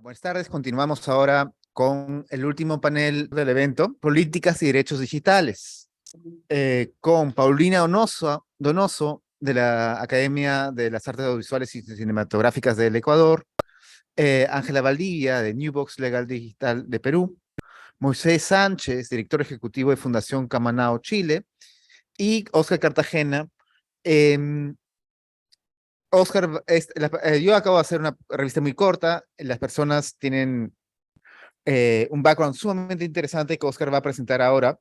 Buenas tardes, continuamos ahora con el último panel del evento, Políticas y Derechos Digitales, con Paulina Donoso de la Academia de las Artes Audiovisuales y Cinematográficas del Ecuador, Ángela Valdivia de Newbox Legal Digital de Perú, Moisés Sánchez, director ejecutivo de Fundación Camanao Chile, y Oscar Cartagena. Oscar, yo acabo de hacer una revista muy corta, las personas tienen un background sumamente interesante que Oscar va a presentar ahora.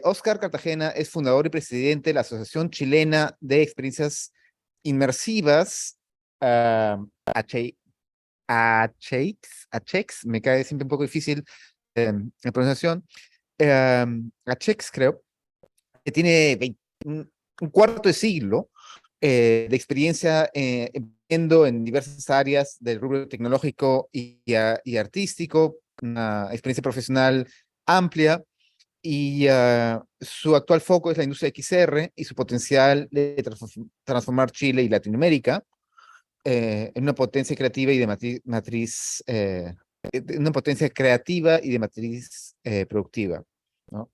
Oscar Cartagena es fundador y presidente de la Asociación Chilena de Experiencias Inmersivas, ACHEX, ACHEX, me cae siempre un poco difícil la pronunciación, ACHEX creo, que tiene un cuarto de siglo de experiencia viendo en diversas áreas del rubro tecnológico y artístico, una experiencia profesional amplia, y su actual foco es la industria XR y su potencial de transformar Chile y Latinoamérica en una potencia creativa y de una potencia creativa y de matriz productiva, ¿no?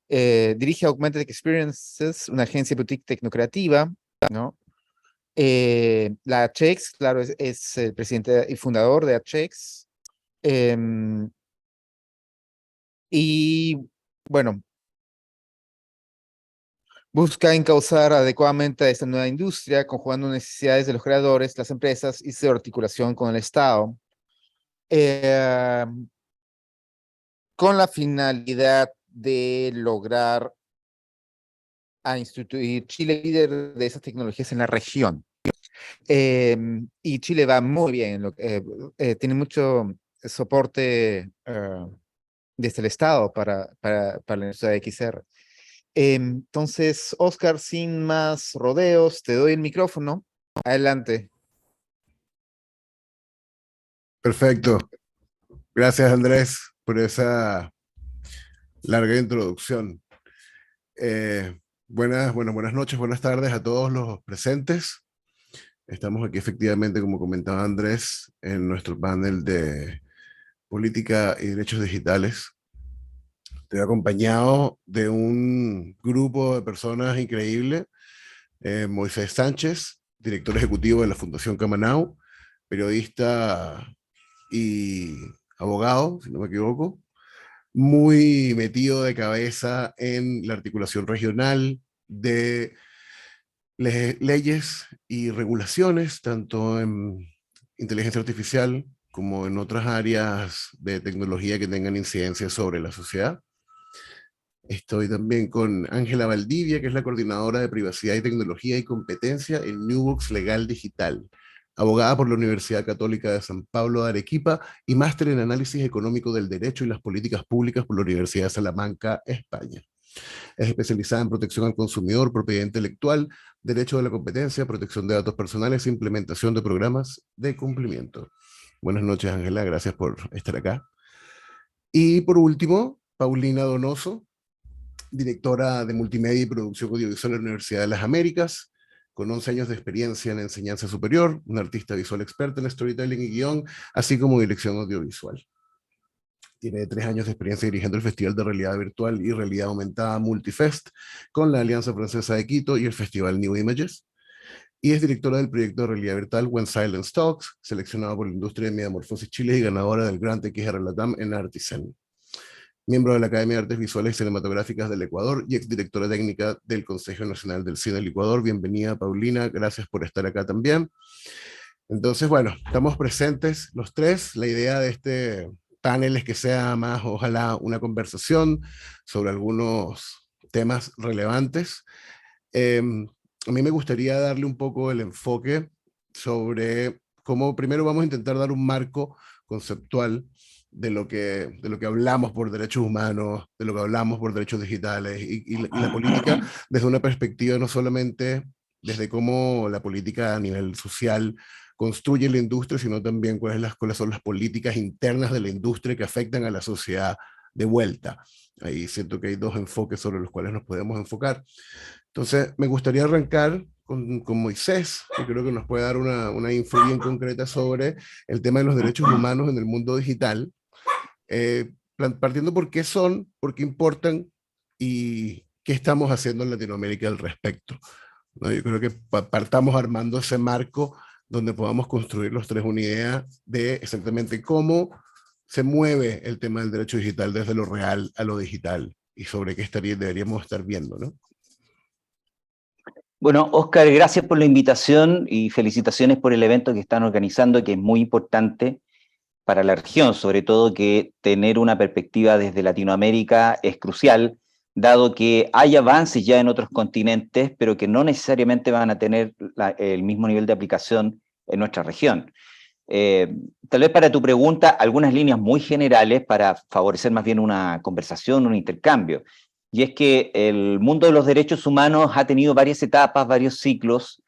Dirige Augmented Experiences, una agencia boutique tecnocreativa, ¿no? La Achex, claro, es el presidente y fundador de Achex. Y bueno, busca encauzar adecuadamente a esta nueva industria, conjugando necesidades de los creadores, las empresas y su articulación con el Estado, eh, con la finalidad de lograr a instituir Chile líder de esas tecnologías en la región. Y Chile va muy bien, tiene mucho soporte desde el Estado para la industria de XR. Entonces, Oscar, sin más rodeos, te doy el micrófono. Adelante. Perfecto. Gracias, Andrés, por esa larga introducción. Buenas noches, buenas tardes a todos los presentes. Estamos aquí efectivamente, como comentaba Andrés, en nuestro panel de política y derechos digitales. Estoy acompañado de un grupo de personas increíble. Moisés Sánchez, director ejecutivo de la Fundación Camanau, periodista y abogado, si no me equivoco, muy metido de cabeza en la articulación regional de leyes y regulaciones, tanto en inteligencia artificial como en otras áreas de tecnología que tengan incidencia sobre la sociedad. Estoy también con Ángela Valdivia, que es la coordinadora de privacidad y tecnología y competencia en Newbox Legal Digital, abogada por la Universidad Católica de San Pablo de Arequipa y máster en análisis económico del derecho y las políticas públicas por la Universidad de Salamanca, España. Es especializada en protección al consumidor, propiedad intelectual, derecho de la competencia, protección de datos personales e implementación de programas de cumplimiento. Buenas noches, Ángela, gracias por estar acá. Y por último, Paulina Donoso, directora de Multimedia y Producción Audiovisual de la Universidad de las Américas, con 11 años de experiencia en enseñanza superior, una artista visual experta en storytelling y guión, así como dirección audiovisual. Tiene 3 años de experiencia dirigiendo el Festival de Realidad Virtual y Realidad Aumentada Multifest con la Alianza Francesa de Quito y el Festival New Images. Y es directora del proyecto de realidad virtual When Silence Talks, seleccionado por la industria de Metamorfosis Chile y ganadora del Grant XR Latam en Artisan. Miembro de la Academia de Artes Visuales y Cinematográficas del Ecuador y exdirectora técnica del Consejo Nacional del Cine del Ecuador. Bienvenida, Paulina, gracias por estar acá también. Entonces, bueno, estamos presentes los tres. La idea de este panel es que sea más, ojalá, una conversación sobre algunos temas relevantes. A mí me gustaría darle un poco el enfoque sobre cómo primero vamos a intentar dar un marco conceptual de lo que hablamos por derechos humanos, de lo que hablamos por derechos digitales y la política desde una perspectiva no solamente desde cómo la política a nivel social construye la industria, sino también cuáles son las políticas internas de la industria que afectan a la sociedad de vuelta. Ahí siento que hay dos enfoques sobre los cuales nos podemos enfocar. Entonces, me gustaría arrancar con Moisés, que creo que nos puede dar una info bien concreta sobre el tema de los derechos humanos en el mundo digital, partiendo por qué son, por qué importan y qué estamos haciendo en Latinoamérica al respecto, ¿no? Yo creo que partamos armando ese marco donde podamos construir los tres una idea de exactamente cómo se mueve el tema del derecho digital desde lo real a lo digital y sobre qué deberíamos estar viendo, ¿no? Bueno, Oscar, gracias por la invitación y felicitaciones por el evento que están organizando, que es muy importante para la región, sobre todo que tener una perspectiva desde Latinoamérica es crucial, dado que hay avances ya en otros continentes, pero que no necesariamente van a tener el mismo nivel de aplicación en nuestra región. Tal vez para tu pregunta, algunas líneas muy generales para favorecer más bien una conversación, un intercambio. Y es que el mundo de los derechos humanos ha tenido varias etapas, varios ciclos,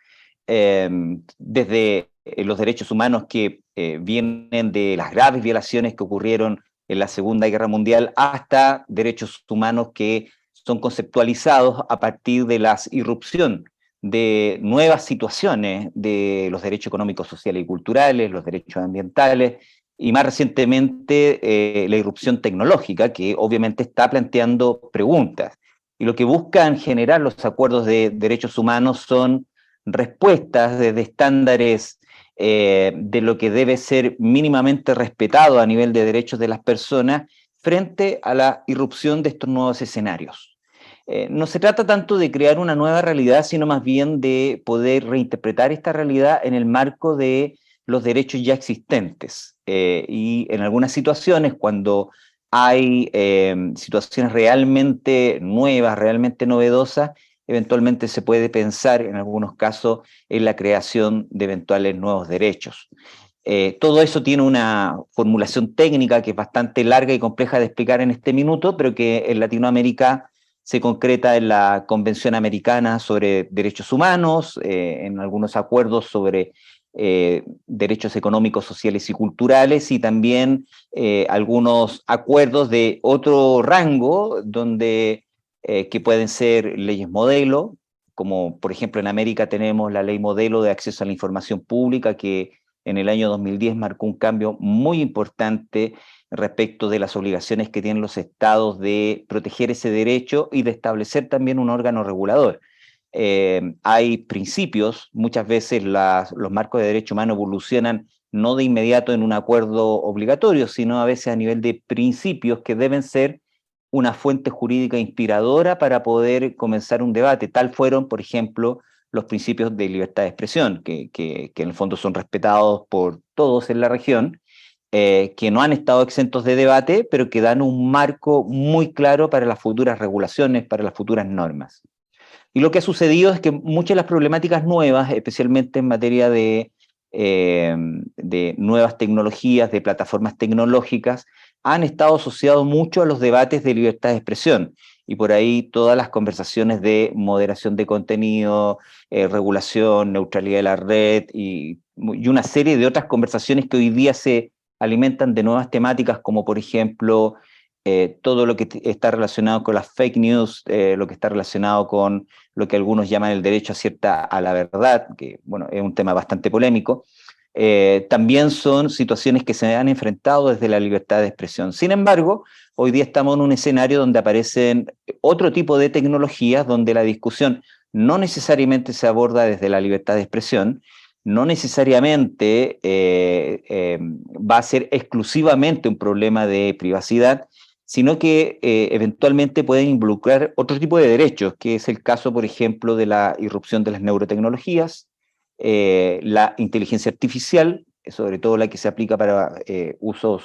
desde los derechos humanos que vienen de las graves violaciones que ocurrieron en la Segunda Guerra Mundial hasta derechos humanos que son conceptualizados a partir de la irrupción de nuevas situaciones de los derechos económicos, sociales y culturales, los derechos ambientales, y más recientemente la irrupción tecnológica, que obviamente está planteando preguntas. Y lo que buscan generar los acuerdos de derechos humanos son respuestas desde estándares de lo que debe ser mínimamente respetado a nivel de derechos de las personas frente a la irrupción de estos nuevos escenarios. No se trata tanto de crear una nueva realidad, sino más bien de poder reinterpretar esta realidad en el marco de los derechos ya existentes. Y en algunas situaciones, cuando hay situaciones realmente nuevas, realmente novedosas, eventualmente se puede pensar, en algunos casos, en la creación de eventuales nuevos derechos. Todo eso tiene una formulación técnica que es bastante larga y compleja de explicar en este minuto, pero que en Latinoamérica se concreta en la Convención Americana sobre Derechos Humanos, en algunos acuerdos sobre derechos económicos, sociales y culturales, y también algunos acuerdos de otro rango, donde, que pueden ser leyes modelo, como por ejemplo en América tenemos la ley modelo de acceso a la información pública, que en el año 2010 marcó un cambio muy importante respecto de las obligaciones que tienen los estados de proteger ese derecho y de establecer también un órgano regulador. Hay principios, muchas veces los marcos de derecho humano evolucionan no de inmediato en un acuerdo obligatorio, sino a veces a nivel de principios que deben ser una fuente jurídica inspiradora para poder comenzar un debate. Tal fueron, por ejemplo, los principios de libertad de expresión, que en el fondo son respetados por todos en la región, que no han estado exentos de debate, pero que dan un marco muy claro para las futuras regulaciones, para las futuras normas. Y lo que ha sucedido es que muchas de las problemáticas nuevas, especialmente en materia de nuevas tecnologías, de plataformas tecnológicas, han estado asociados mucho a los debates de libertad de expresión. Y por ahí todas las conversaciones de moderación de contenido, regulación, neutralidad de la red y una serie de otras conversaciones que hoy día se alimentan de nuevas temáticas, como por ejemplo todo lo que está relacionado con las fake news, lo que está relacionado con lo que algunos llaman el derecho a la verdad, que bueno, es un tema bastante polémico. También son situaciones que se han enfrentado desde la libertad de expresión. Sin embargo, hoy día estamos en un escenario donde aparecen otro tipo de tecnologías, donde la discusión no necesariamente se aborda desde la libertad de expresión, no necesariamente va a ser exclusivamente un problema de privacidad, sino que eventualmente pueden involucrar otro tipo de derechos, que es el caso, por ejemplo, de la irrupción de las neurotecnologías, la inteligencia artificial, sobre todo la que se aplica para usos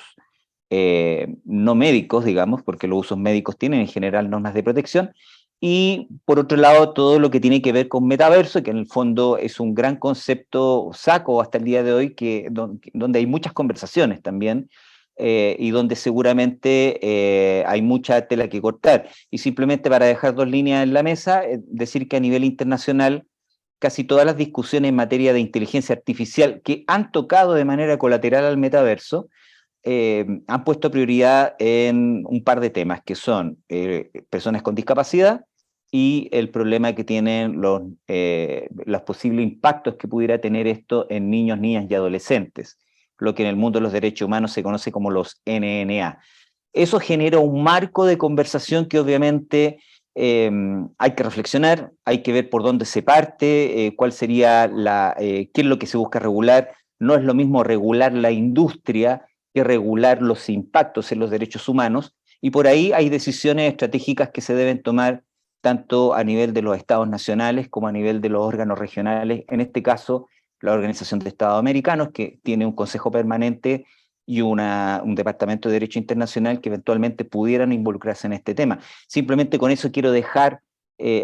no médicos, digamos, porque los usos médicos tienen en general normas de protección, y por otro lado todo lo que tiene que ver con metaverso, que en el fondo es un gran concepto saco hasta el día de hoy, donde hay muchas conversaciones también, y donde seguramente hay mucha tela que cortar. Y simplemente para dejar dos líneas en la mesa, decir que a nivel internacional casi todas las discusiones en materia de inteligencia artificial que han tocado de manera colateral al metaverso, han puesto prioridad en un par de temas, que son personas con discapacidad y el problema que tienen los posibles impactos que pudiera tener esto en niños, niñas y adolescentes, lo que en el mundo de los derechos humanos se conoce como los NNA. Eso genera un marco de conversación que obviamente hay que reflexionar, hay que ver por dónde se parte, cuál sería qué es lo que se busca regular. No es lo mismo regular la industria que regular los impactos en los derechos humanos, y por ahí hay decisiones estratégicas que se deben tomar tanto a nivel de los estados nacionales como a nivel de los órganos regionales, en este caso la Organización de Estados Americanos, que tiene un consejo permanente y un departamento de Derecho Internacional que eventualmente pudieran involucrarse en este tema. Simplemente con eso quiero dejar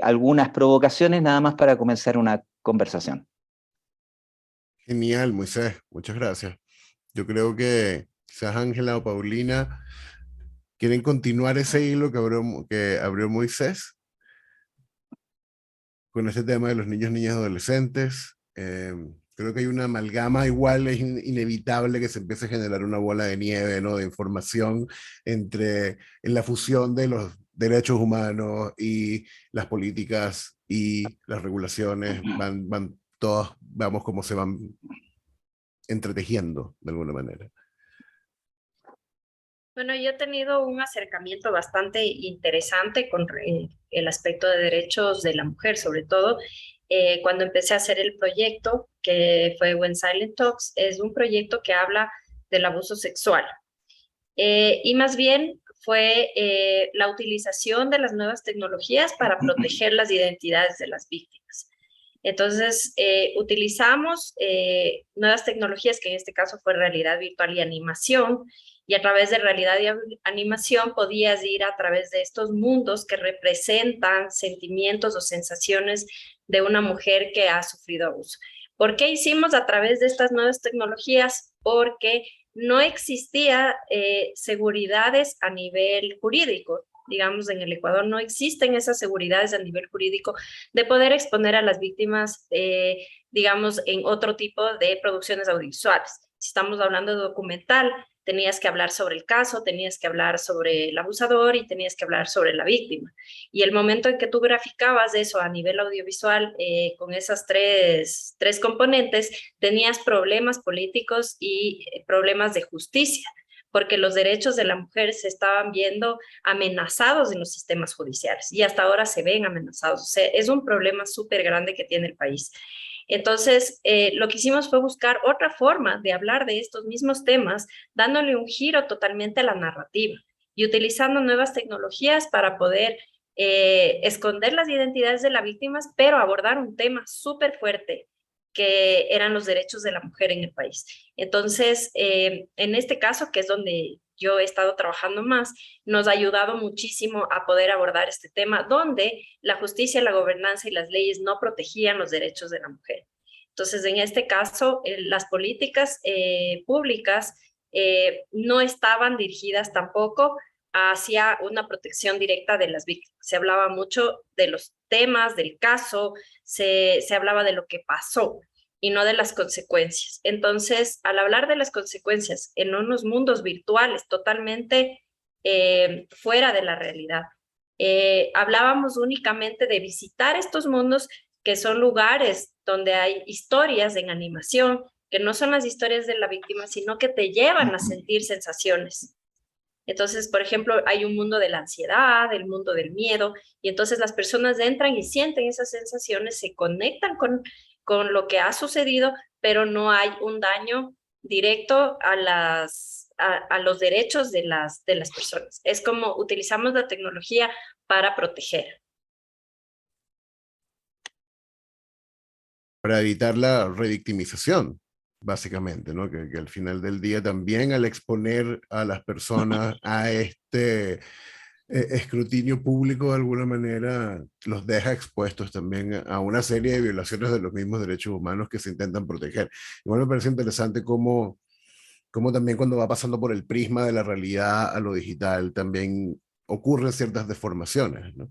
algunas provocaciones nada más para comenzar una conversación. Genial, Moisés, muchas gracias. Yo creo que quizás Ángela o Paulina quieren continuar ese hilo que abrió Moisés con ese tema de los niños, niñas y adolescentes. Creo que hay una amalgama, igual es inevitable que se empiece a generar una bola de nieve, ¿no? De información en la fusión de los derechos humanos y las políticas y las regulaciones, van todas, vamos, como se van entretejiendo de alguna manera. Bueno, yo he tenido un acercamiento bastante interesante con el aspecto de derechos de la mujer, sobre todo cuando empecé a hacer el proyecto que fue When Silent Talks. Es un proyecto que habla del abuso sexual y más bien fue la utilización de las nuevas tecnologías para proteger las identidades de las víctimas. Entonces, utilizamos nuevas tecnologías, que en este caso fue realidad virtual y animación, y a través de realidad y animación podías ir a través de estos mundos que representan sentimientos o sensaciones de una mujer que ha sufrido abuso. ¿Por qué hicimos a través de estas nuevas tecnologías? Porque no existía seguridades a nivel jurídico. Digamos, en el Ecuador no existen esas seguridades a nivel jurídico de poder exponer a las víctimas, digamos, en otro tipo de producciones audiovisuales. Si estamos hablando de documental, tenías que hablar sobre el caso, tenías que hablar sobre el abusador y tenías que hablar sobre la víctima. Y el momento en que tú graficabas eso a nivel audiovisual con esas tres componentes, tenías problemas políticos y problemas de justicia, porque los derechos de la mujer se estaban viendo amenazados en los sistemas judiciales y hasta ahora se ven amenazados. O sea, es un problema súper grande que tiene el país. Entonces, lo que hicimos fue buscar otra forma de hablar de estos mismos temas, dándole un giro totalmente a la narrativa y utilizando nuevas tecnologías para poder esconder las identidades de las víctimas, pero abordar un tema súper fuerte que eran los derechos de la mujer en el país. Entonces, en este caso, que es donde yo he estado trabajando más, nos ha ayudado muchísimo a poder abordar este tema, donde la justicia, la gobernanza y las leyes no protegían los derechos de la mujer. Entonces, en este caso, las políticas públicas no estaban dirigidas tampoco hacia una protección directa de las víctimas. Se hablaba mucho de los temas, del caso, se hablaba de lo que pasó y no de las consecuencias. Entonces, al hablar de las consecuencias en unos mundos virtuales totalmente fuera de la realidad, hablábamos únicamente de visitar estos mundos que son lugares donde hay historias en animación, que no son las historias de la víctima, sino que te llevan a sentir sensaciones. Entonces, por ejemplo, hay un mundo de la ansiedad, el mundo del miedo, y entonces las personas entran y sienten esas sensaciones, se conectan con lo que ha sucedido, pero no hay un daño directo a los derechos de las personas. Es como utilizamos la tecnología para proteger. Para evitar la revictimización, básicamente, ¿no? Que al final del día también, al exponer a las personas a este escrutinio público, de alguna manera los deja expuestos también a una serie de violaciones de los mismos derechos humanos que se intentan proteger. Igual me parece interesante cómo también, cuando va pasando por el prisma de la realidad a lo digital, también ocurren ciertas deformaciones, ¿no?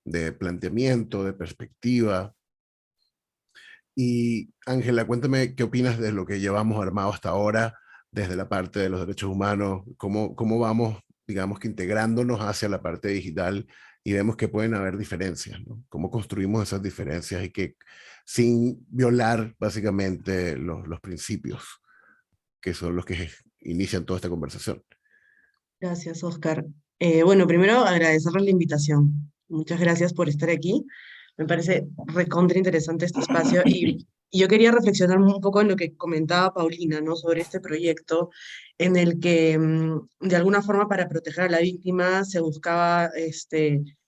De planteamiento, de perspectiva. Y Ángela, cuéntame qué opinas de lo que llevamos armado hasta ahora desde la parte de los derechos humanos, cómo vamos, digamos, que integrándonos hacia la parte digital y vemos que pueden haber diferencias, ¿no? Cómo construimos esas diferencias y que sin violar básicamente los principios que son los que inician toda esta conversación. Gracias, Oscar. Bueno, primero agradecerles la invitación. Muchas gracias por estar aquí. Me parece recontra interesante este espacio y yo quería reflexionar un poco en lo que comentaba Paulina, ¿no? Sobre este proyecto en el que, de alguna forma, para proteger a la víctima se buscaba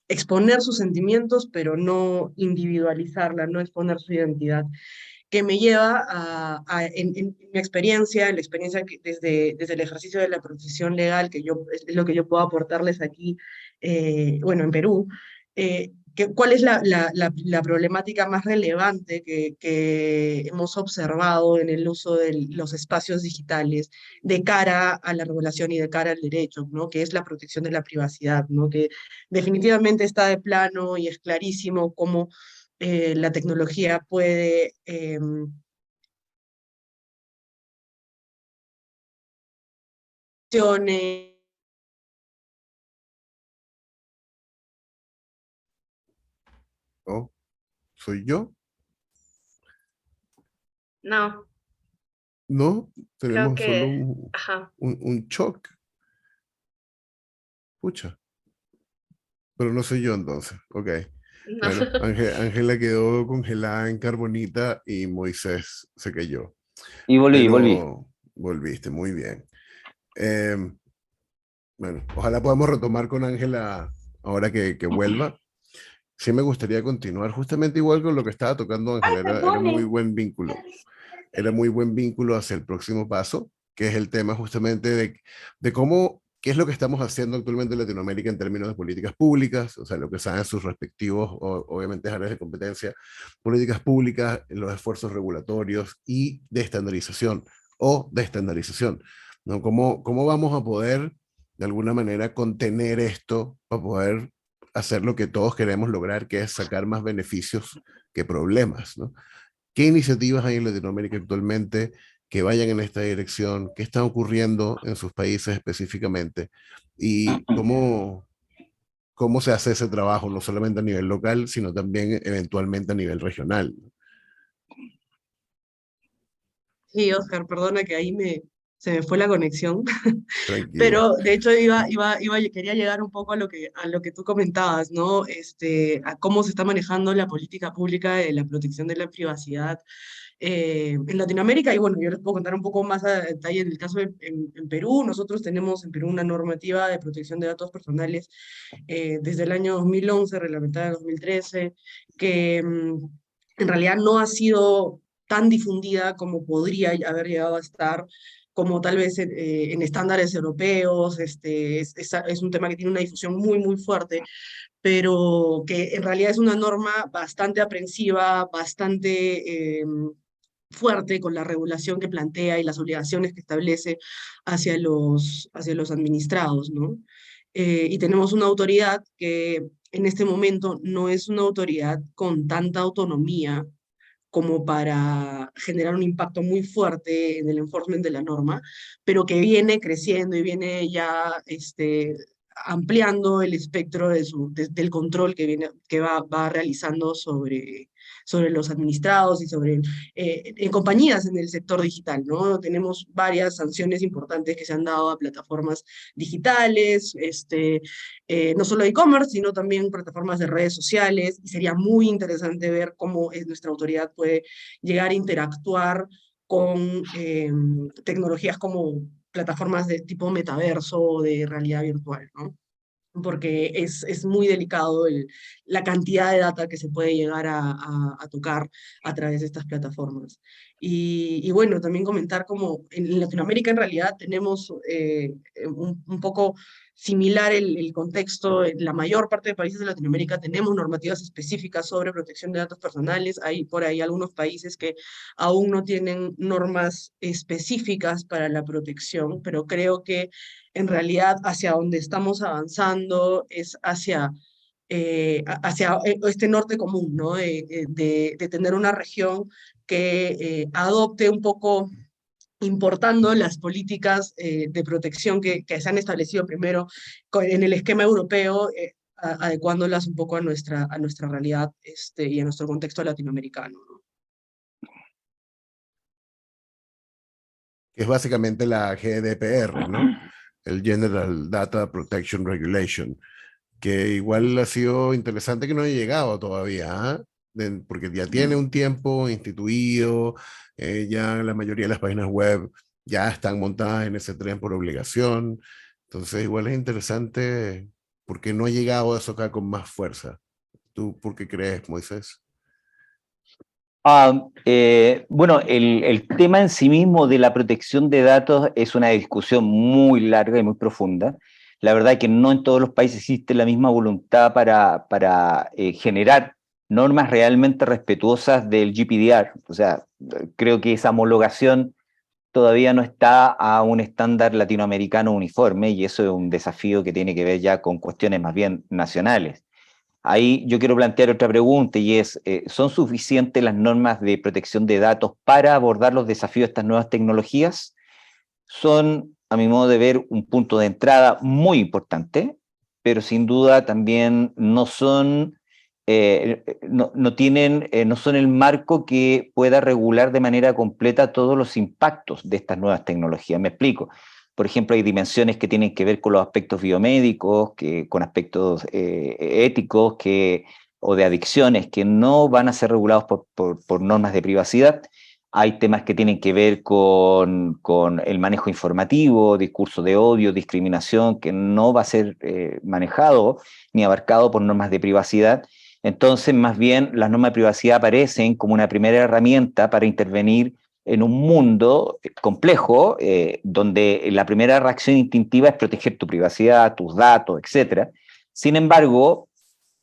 exponer sus sentimientos, pero no individualizarla, no exponer su identidad, que me lleva en mi experiencia, en la experiencia que desde el ejercicio de la profesión legal, que es lo que yo puedo aportarles aquí, bueno, en Perú, ¿cuál es la problemática más relevante que hemos observado en el uso de los espacios digitales de cara a la regulación y de cara al derecho, ¿no? Que es la protección de la privacidad, ¿no? Que definitivamente está de plano y es clarísimo cómo la tecnología puede ¿No? ¿Soy yo? No, No, creo tenemos solo que, ajá, un shock. Pucha, pero no soy yo entonces. Ok. no. Bueno, Ángela quedó congelada en carbonita y Moisés se cayó. Y volví. Pero volviste, muy bien. Bueno, ojalá podamos retomar con Ángela ahora que vuelva. Sí me gustaría continuar justamente igual con lo que estaba tocando Ángela. Era muy buen vínculo. Era muy buen vínculo hacia el próximo paso, que es el tema justamente de cómo, qué es lo que estamos haciendo actualmente en Latinoamérica en términos de políticas públicas, o sea, lo que saben sus respectivos, obviamente, áreas de competencia, políticas públicas, los esfuerzos regulatorios y de estandarización ¿no? ¿Cómo vamos a poder, de alguna manera, contener esto para poder hacer lo que todos queremos lograr, que es sacar más beneficios que problemas, ¿no? ¿Qué iniciativas hay en Latinoamérica actualmente que vayan en esta dirección? ¿Qué está ocurriendo en sus países específicamente? ¿Y cómo se hace ese trabajo, no solamente a nivel local, sino también eventualmente a nivel regional? Sí, Oscar, perdona que ahí se me fue la conexión, Tranquila. pero de hecho quería llegar un poco a lo que tú comentabas, ¿no? A cómo se está manejando la política pública de la protección de la privacidad en Latinoamérica. Y bueno, yo les puedo contar un poco más a detalle en el caso en Perú. Nosotros tenemos en Perú una normativa de protección de datos personales desde el año 2011, reglamentada en 2013, que en realidad no ha sido tan difundida como podría haber llegado a estar, como tal vez en estándares europeos. Es un tema que tiene una difusión muy, muy fuerte, pero que en realidad es una norma bastante aprensiva, bastante fuerte con la regulación que plantea y las obligaciones que establece hacia los administrados, ¿no? Y tenemos una autoridad que en este momento no es una autoridad con tanta autonomía como para generar un impacto muy fuerte en el enforcement de la norma, pero que viene creciendo y viene ya ampliando el espectro del control que va realizando sobre los administrados y en compañías en el sector digital, ¿no? Tenemos varias sanciones importantes que se han dado a plataformas digitales, no solo e-commerce, sino también plataformas de redes sociales, y sería muy interesante ver cómo nuestra autoridad puede llegar a interactuar con tecnologías como plataformas de tipo metaverso o de realidad virtual, ¿no? Porque es muy delicado la cantidad de data que se puede llegar a tocar a través de estas plataformas. Y bueno, también comentar como en Latinoamérica en realidad tenemos un poco similar el contexto. En la mayor parte de países de Latinoamérica tenemos normativas específicas sobre protección de datos personales. Hay por ahí algunos países que aún no tienen normas específicas para la protección, pero creo que en realidad hacia donde estamos avanzando es hacia este norte común, ¿no? De tener una región que adopte un poco, importando las políticas de protección que se han establecido primero en el esquema europeo, adecuándolas un poco a nuestra realidad y a nuestro contexto latinoamericano, ¿no? Que es básicamente la GDPR, ¿no? El General Data Protection Regulation, que igual ha sido interesante que no haya llegado todavía, ¿ah? Porque ya tiene un tiempo instituido, ya la mayoría de las páginas web ya están montadas en ese tren por obligación, entonces igual es interesante porque no ha llegado eso acá con más fuerza. ¿Tú por qué crees, Moisés? Bueno, el tema en sí mismo de la protección de datos es una discusión muy larga y muy profunda. La verdad es que no en todos los países existe la misma voluntad para generar normas realmente respetuosas del GDPR. O sea, creo que esa homologación todavía no está a un estándar latinoamericano uniforme y eso es un desafío que tiene que ver ya con cuestiones más bien nacionales. Ahí yo quiero plantear otra pregunta y es, ¿son suficientes las normas de protección de datos para abordar los desafíos de estas nuevas tecnologías? Son, a mi modo de ver, un punto de entrada muy importante, pero sin duda también no son, no son el marco que pueda regular de manera completa todos los impactos de estas nuevas tecnologías. Me explico. Por ejemplo, hay dimensiones que tienen que ver con los aspectos biomédicos, con aspectos éticos o de adicciones que no van a ser regulados por normas de privacidad. Hay temas que tienen que ver con el manejo informativo, discurso de odio, discriminación, que no va a ser manejado ni abarcado por normas de privacidad. Entonces, más bien, las normas de privacidad aparecen como una primera herramienta para intervenir en un mundo complejo, donde la primera reacción instintiva es proteger tu privacidad, tus datos, etc. Sin embargo,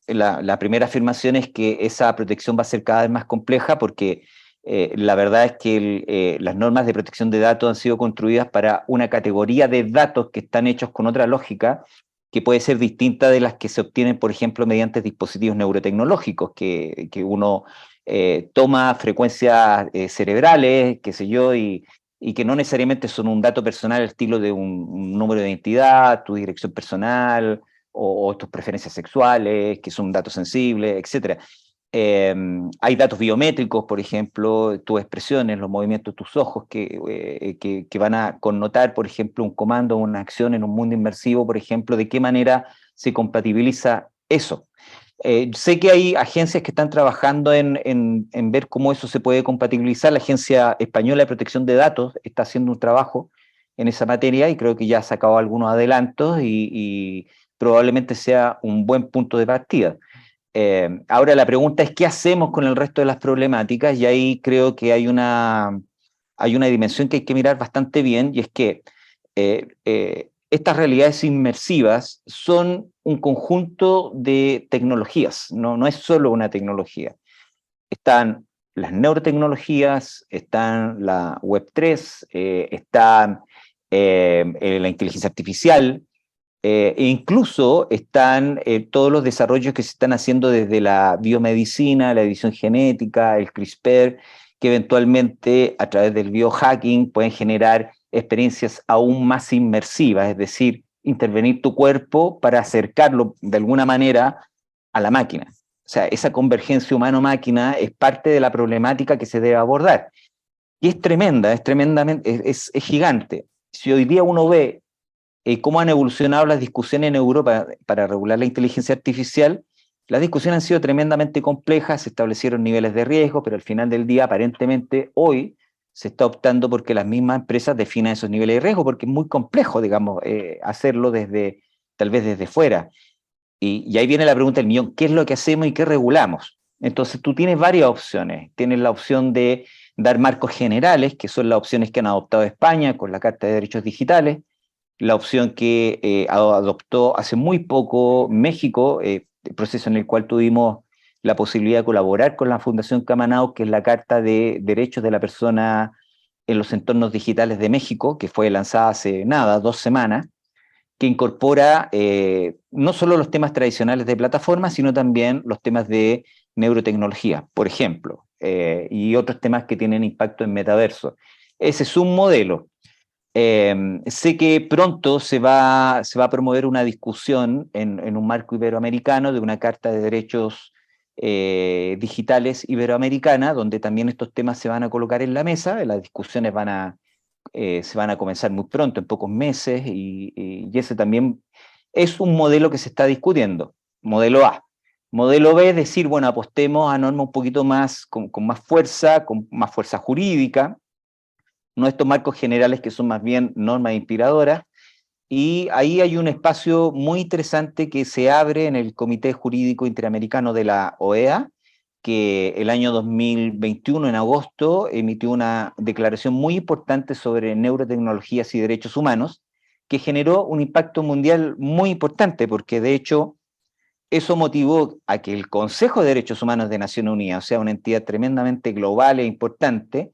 la primera afirmación es que esa protección va a ser cada vez más compleja porque la verdad es que las normas de protección de datos han sido construidas para una categoría de datos que están hechos con otra lógica que puede ser distinta de las que se obtienen, por ejemplo, mediante dispositivos neurotecnológicos, que uno toma frecuencias cerebrales, qué sé yo, y que no necesariamente son un dato personal, al estilo de un número de identidad, tu dirección personal o tus preferencias sexuales, que son datos sensibles, etcétera. Hay datos biométricos, por ejemplo, tus expresiones, los movimientos de tus ojos, que van a connotar, por ejemplo, un comando o una acción en un mundo inmersivo, por ejemplo, de qué manera se compatibiliza eso. Sé que hay agencias que están trabajando en ver cómo eso se puede compatibilizar. La Agencia Española de Protección de Datos está haciendo un trabajo en esa materia y creo que ya ha sacado algunos adelantos y probablemente sea un buen punto de partida. Ahora la pregunta es, ¿qué hacemos con el resto de las problemáticas? Y ahí creo que hay una dimensión que hay que mirar bastante bien, y es que estas realidades inmersivas son un conjunto de tecnologías, no es solo una tecnología. Están las neurotecnologías, están la Web3, está la inteligencia artificial, e incluso están todos los desarrollos que se están haciendo desde la biomedicina, la edición genética, el CRISPR, que eventualmente a través del biohacking pueden generar experiencias aún más inmersivas, es decir, intervenir tu cuerpo para acercarlo de alguna manera a la máquina. O sea, esa convergencia humano-máquina es parte de la problemática que se debe abordar. Y es tremenda, es tremendamente, es gigante. Si hoy día uno ve cómo han evolucionado las discusiones en Europa para regular la inteligencia artificial, las discusiones han sido tremendamente complejas, se establecieron niveles de riesgo, pero al final del día, aparentemente, hoy se está optando porque las mismas empresas definan esos niveles de riesgo, porque es muy complejo, digamos, hacerlo tal vez desde fuera. Y ahí viene la pregunta del millón, ¿qué es lo que hacemos y qué regulamos? Entonces tú tienes varias opciones. Tienes la opción de dar marcos generales, que son las opciones que han adoptado España con la Carta de Derechos Digitales, la opción que adoptó hace muy poco México, proceso en el cual tuvimos la posibilidad de colaborar con la Fundación Camanao, que es la Carta de Derechos de la Persona en los Entornos Digitales de México, que fue lanzada hace nada, 2 semanas, que incorpora no solo los temas tradicionales de plataformas, sino también los temas de neurotecnología, por ejemplo, y otros temas que tienen impacto en metaverso. Ese es un modelo. Sé que pronto se va a promover una discusión en un marco iberoamericano de una Carta de Derechos Digitales Iberoamericana, donde también estos temas se van a colocar en la mesa. Las discusiones se van a comenzar muy pronto, en pocos meses, y ese también es un modelo que se está discutiendo. Modelo A. Modelo B es decir, bueno, apostemos a normas un poquito más, con más fuerza jurídica, no estos marcos generales que son más bien normas inspiradoras, y ahí hay un espacio muy interesante que se abre en el Comité Jurídico Interamericano de la OEA, que el año 2021, en agosto, emitió una declaración muy importante sobre neurotecnologías y derechos humanos, que generó un impacto mundial muy importante, porque de hecho eso motivó a que el Consejo de Derechos Humanos de Naciones Unidas, o sea, una entidad tremendamente global e importante,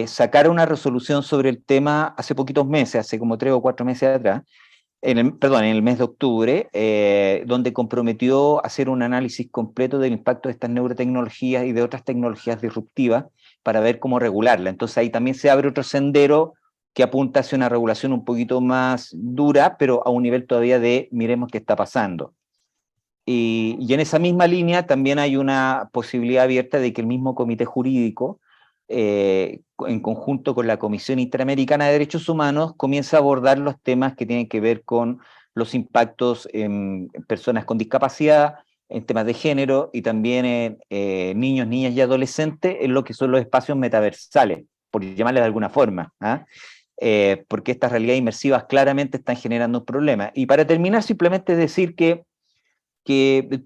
sacara una resolución sobre el tema hace poquitos meses, hace como 3 o 4 meses atrás, en el mes de octubre, donde comprometió hacer un análisis completo del impacto de estas neurotecnologías y de otras tecnologías disruptivas para ver cómo regularla. Entonces ahí también se abre otro sendero que apunta hacia una regulación un poquito más dura, pero a un nivel todavía de miremos qué está pasando. Y en esa misma línea también hay una posibilidad abierta de que el mismo comité jurídico, en conjunto con la Comisión Interamericana de Derechos Humanos, comience a abordar los temas que tienen que ver con los impactos en personas con discapacidad, en temas de género y también en niños, niñas y adolescentes en lo que son los espacios metaversales, por llamarles de alguna forma, ¿ah? Porque estas realidades inmersivas claramente están generando un problema. Y para terminar, simplemente decir que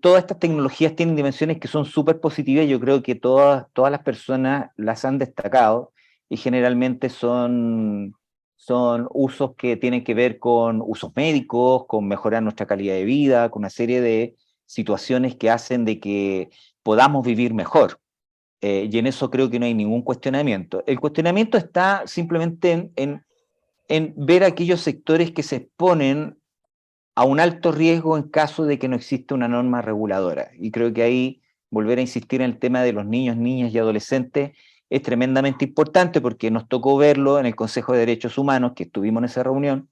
todas estas tecnologías tienen dimensiones que son súper positivas. Yo creo que todas las personas las han destacado y generalmente son usos que tienen que ver con usos médicos, con mejorar nuestra calidad de vida, con una serie de situaciones que hacen de que podamos vivir mejor. Y en eso creo que no hay ningún cuestionamiento. El cuestionamiento está simplemente en ver aquellos sectores que se exponen a un alto riesgo en caso de que no exista una norma reguladora. Y creo que ahí volver a insistir en el tema de los niños, niñas y adolescentes es tremendamente importante, porque nos tocó verlo en el Consejo de Derechos Humanos, que estuvimos en esa reunión,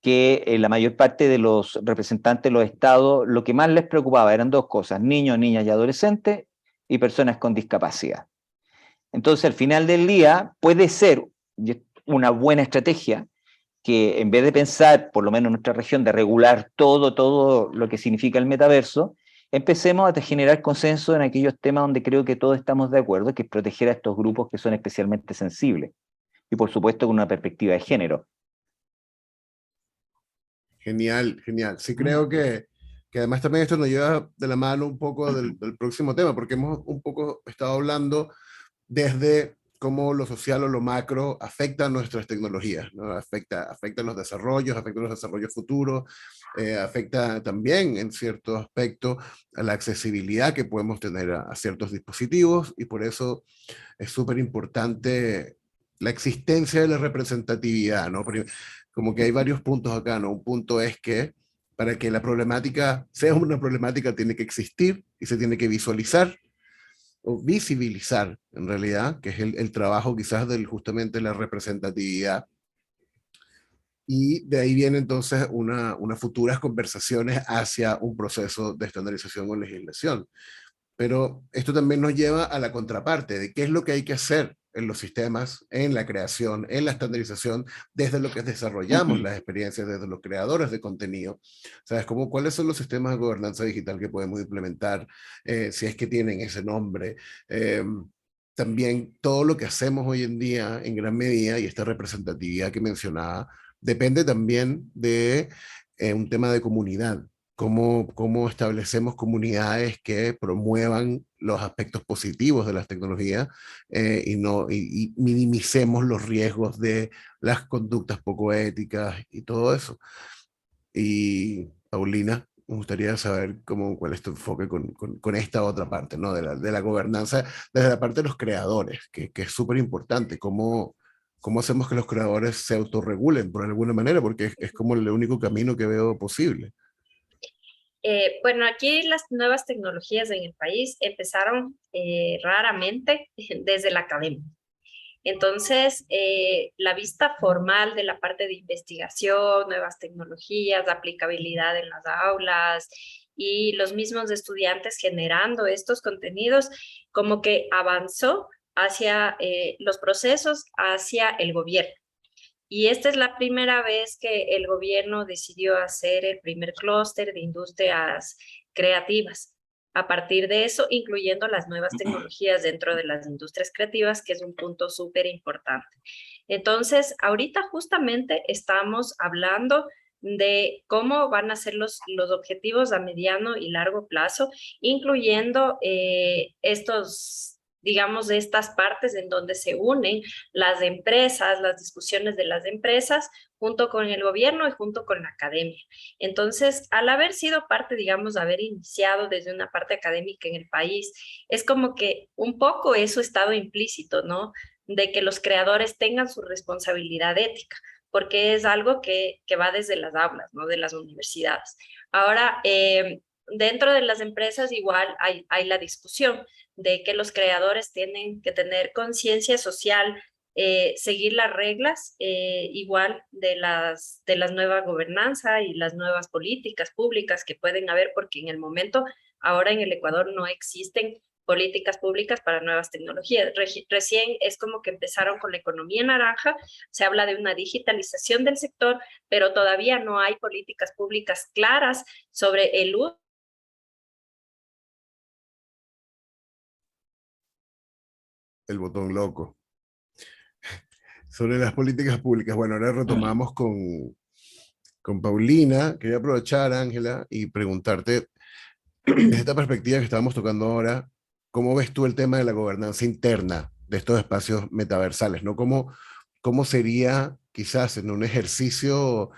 que la mayor parte de los representantes de los estados lo que más les preocupaba eran dos cosas: niños, niñas y adolescentes y personas con discapacidad. Entonces, al final del día, puede ser una buena estrategia que, en vez de pensar, por lo menos en nuestra región, de regular todo lo que significa el metaverso, empecemos a generar consenso en aquellos temas donde creo que todos estamos de acuerdo, que es proteger a estos grupos que son especialmente sensibles. Y por supuesto con una perspectiva de género. Genial, genial. Sí creo que además también esto nos lleva de la mano un poco del próximo tema, porque hemos un poco estado hablando desde cómo lo social o lo macro afecta a nuestras tecnologías, ¿no? Afecta los desarrollos, afecta los desarrollos futuros, afecta también en cierto aspecto a la accesibilidad que podemos tener a ciertos dispositivos, y por eso es súper importante la existencia de la representatividad, ¿no? Porque como que hay varios puntos acá, ¿no? Un punto es que para que la problemática sea una problemática tiene que existir y se tiene que visualizar o visibilizar, en realidad, que es el trabajo quizás del justamente la representatividad. Y de ahí viene entonces unas futuras conversaciones hacia un proceso de estandarización o legislación. Pero esto también nos lleva a la contraparte de qué es lo que hay que hacer en los sistemas, en la creación, en la estandarización, desde lo que desarrollamos las experiencias, desde los creadores de contenido. ¿Sabes? Como cuáles son los sistemas de gobernanza digital que podemos implementar, si es que tienen ese nombre. También todo lo que hacemos hoy en día, en gran medida, y esta representatividad que mencionaba, depende también de un tema de comunidad. Cómo establecemos comunidades que promuevan los aspectos positivos de las tecnologías, y minimicemos los riesgos de las conductas poco éticas y todo eso. Y Paulina, me gustaría saber cuál es tu enfoque con esta otra parte, ¿no? De la gobernanza, desde la parte de los creadores, que es súper importante. ¿Cómo hacemos que los creadores se autorregulen por alguna manera? Porque es como el único camino que veo posible. Bueno, aquí las nuevas tecnologías en el país empezaron raramente desde la academia. Entonces, la vista formal de la parte de investigación, nuevas tecnologías, aplicabilidad en las aulas y los mismos estudiantes generando estos contenidos, como que avanzó hacia los procesos, hacia el gobierno. Y esta es la primera vez que el gobierno decidió hacer el primer clúster de industrias creativas. A partir de eso, incluyendo las nuevas tecnologías dentro de las industrias creativas, que es un punto súper importante. Entonces, ahorita justamente estamos hablando de cómo van a ser los objetivos a mediano y largo plazo, incluyendo estos, digamos, de estas partes en donde se unen las empresas, las discusiones de las empresas, junto con el gobierno y junto con la academia. Entonces, al haber sido parte, digamos, haber iniciado desde una parte académica en el país, es como que un poco eso ha estado implícito, ¿no? De que los creadores tengan su responsabilidad ética, porque es algo que va desde las aulas, ¿no? De las universidades. Ahora, dentro de las empresas igual hay la discusión de que los creadores tienen que tener conciencia social, seguir las reglas igual de las nuevas gobernanzas y las nuevas políticas públicas que pueden haber, porque en el momento, ahora en el Ecuador no existen políticas públicas para nuevas tecnologías. Recién es como que empezaron con la economía naranja, se habla de una digitalización del sector, pero todavía no hay políticas públicas claras sobre el uso. El botón loco. Sobre las políticas públicas, bueno, ahora retomamos con Paulina. Quería aprovechar, Ángela, y preguntarte, desde esta perspectiva que estábamos tocando ahora, ¿cómo ves tú el tema de la gobernanza interna de estos espacios metaversales, ¿no? ¿Cómo sería, quizás en un ejercicio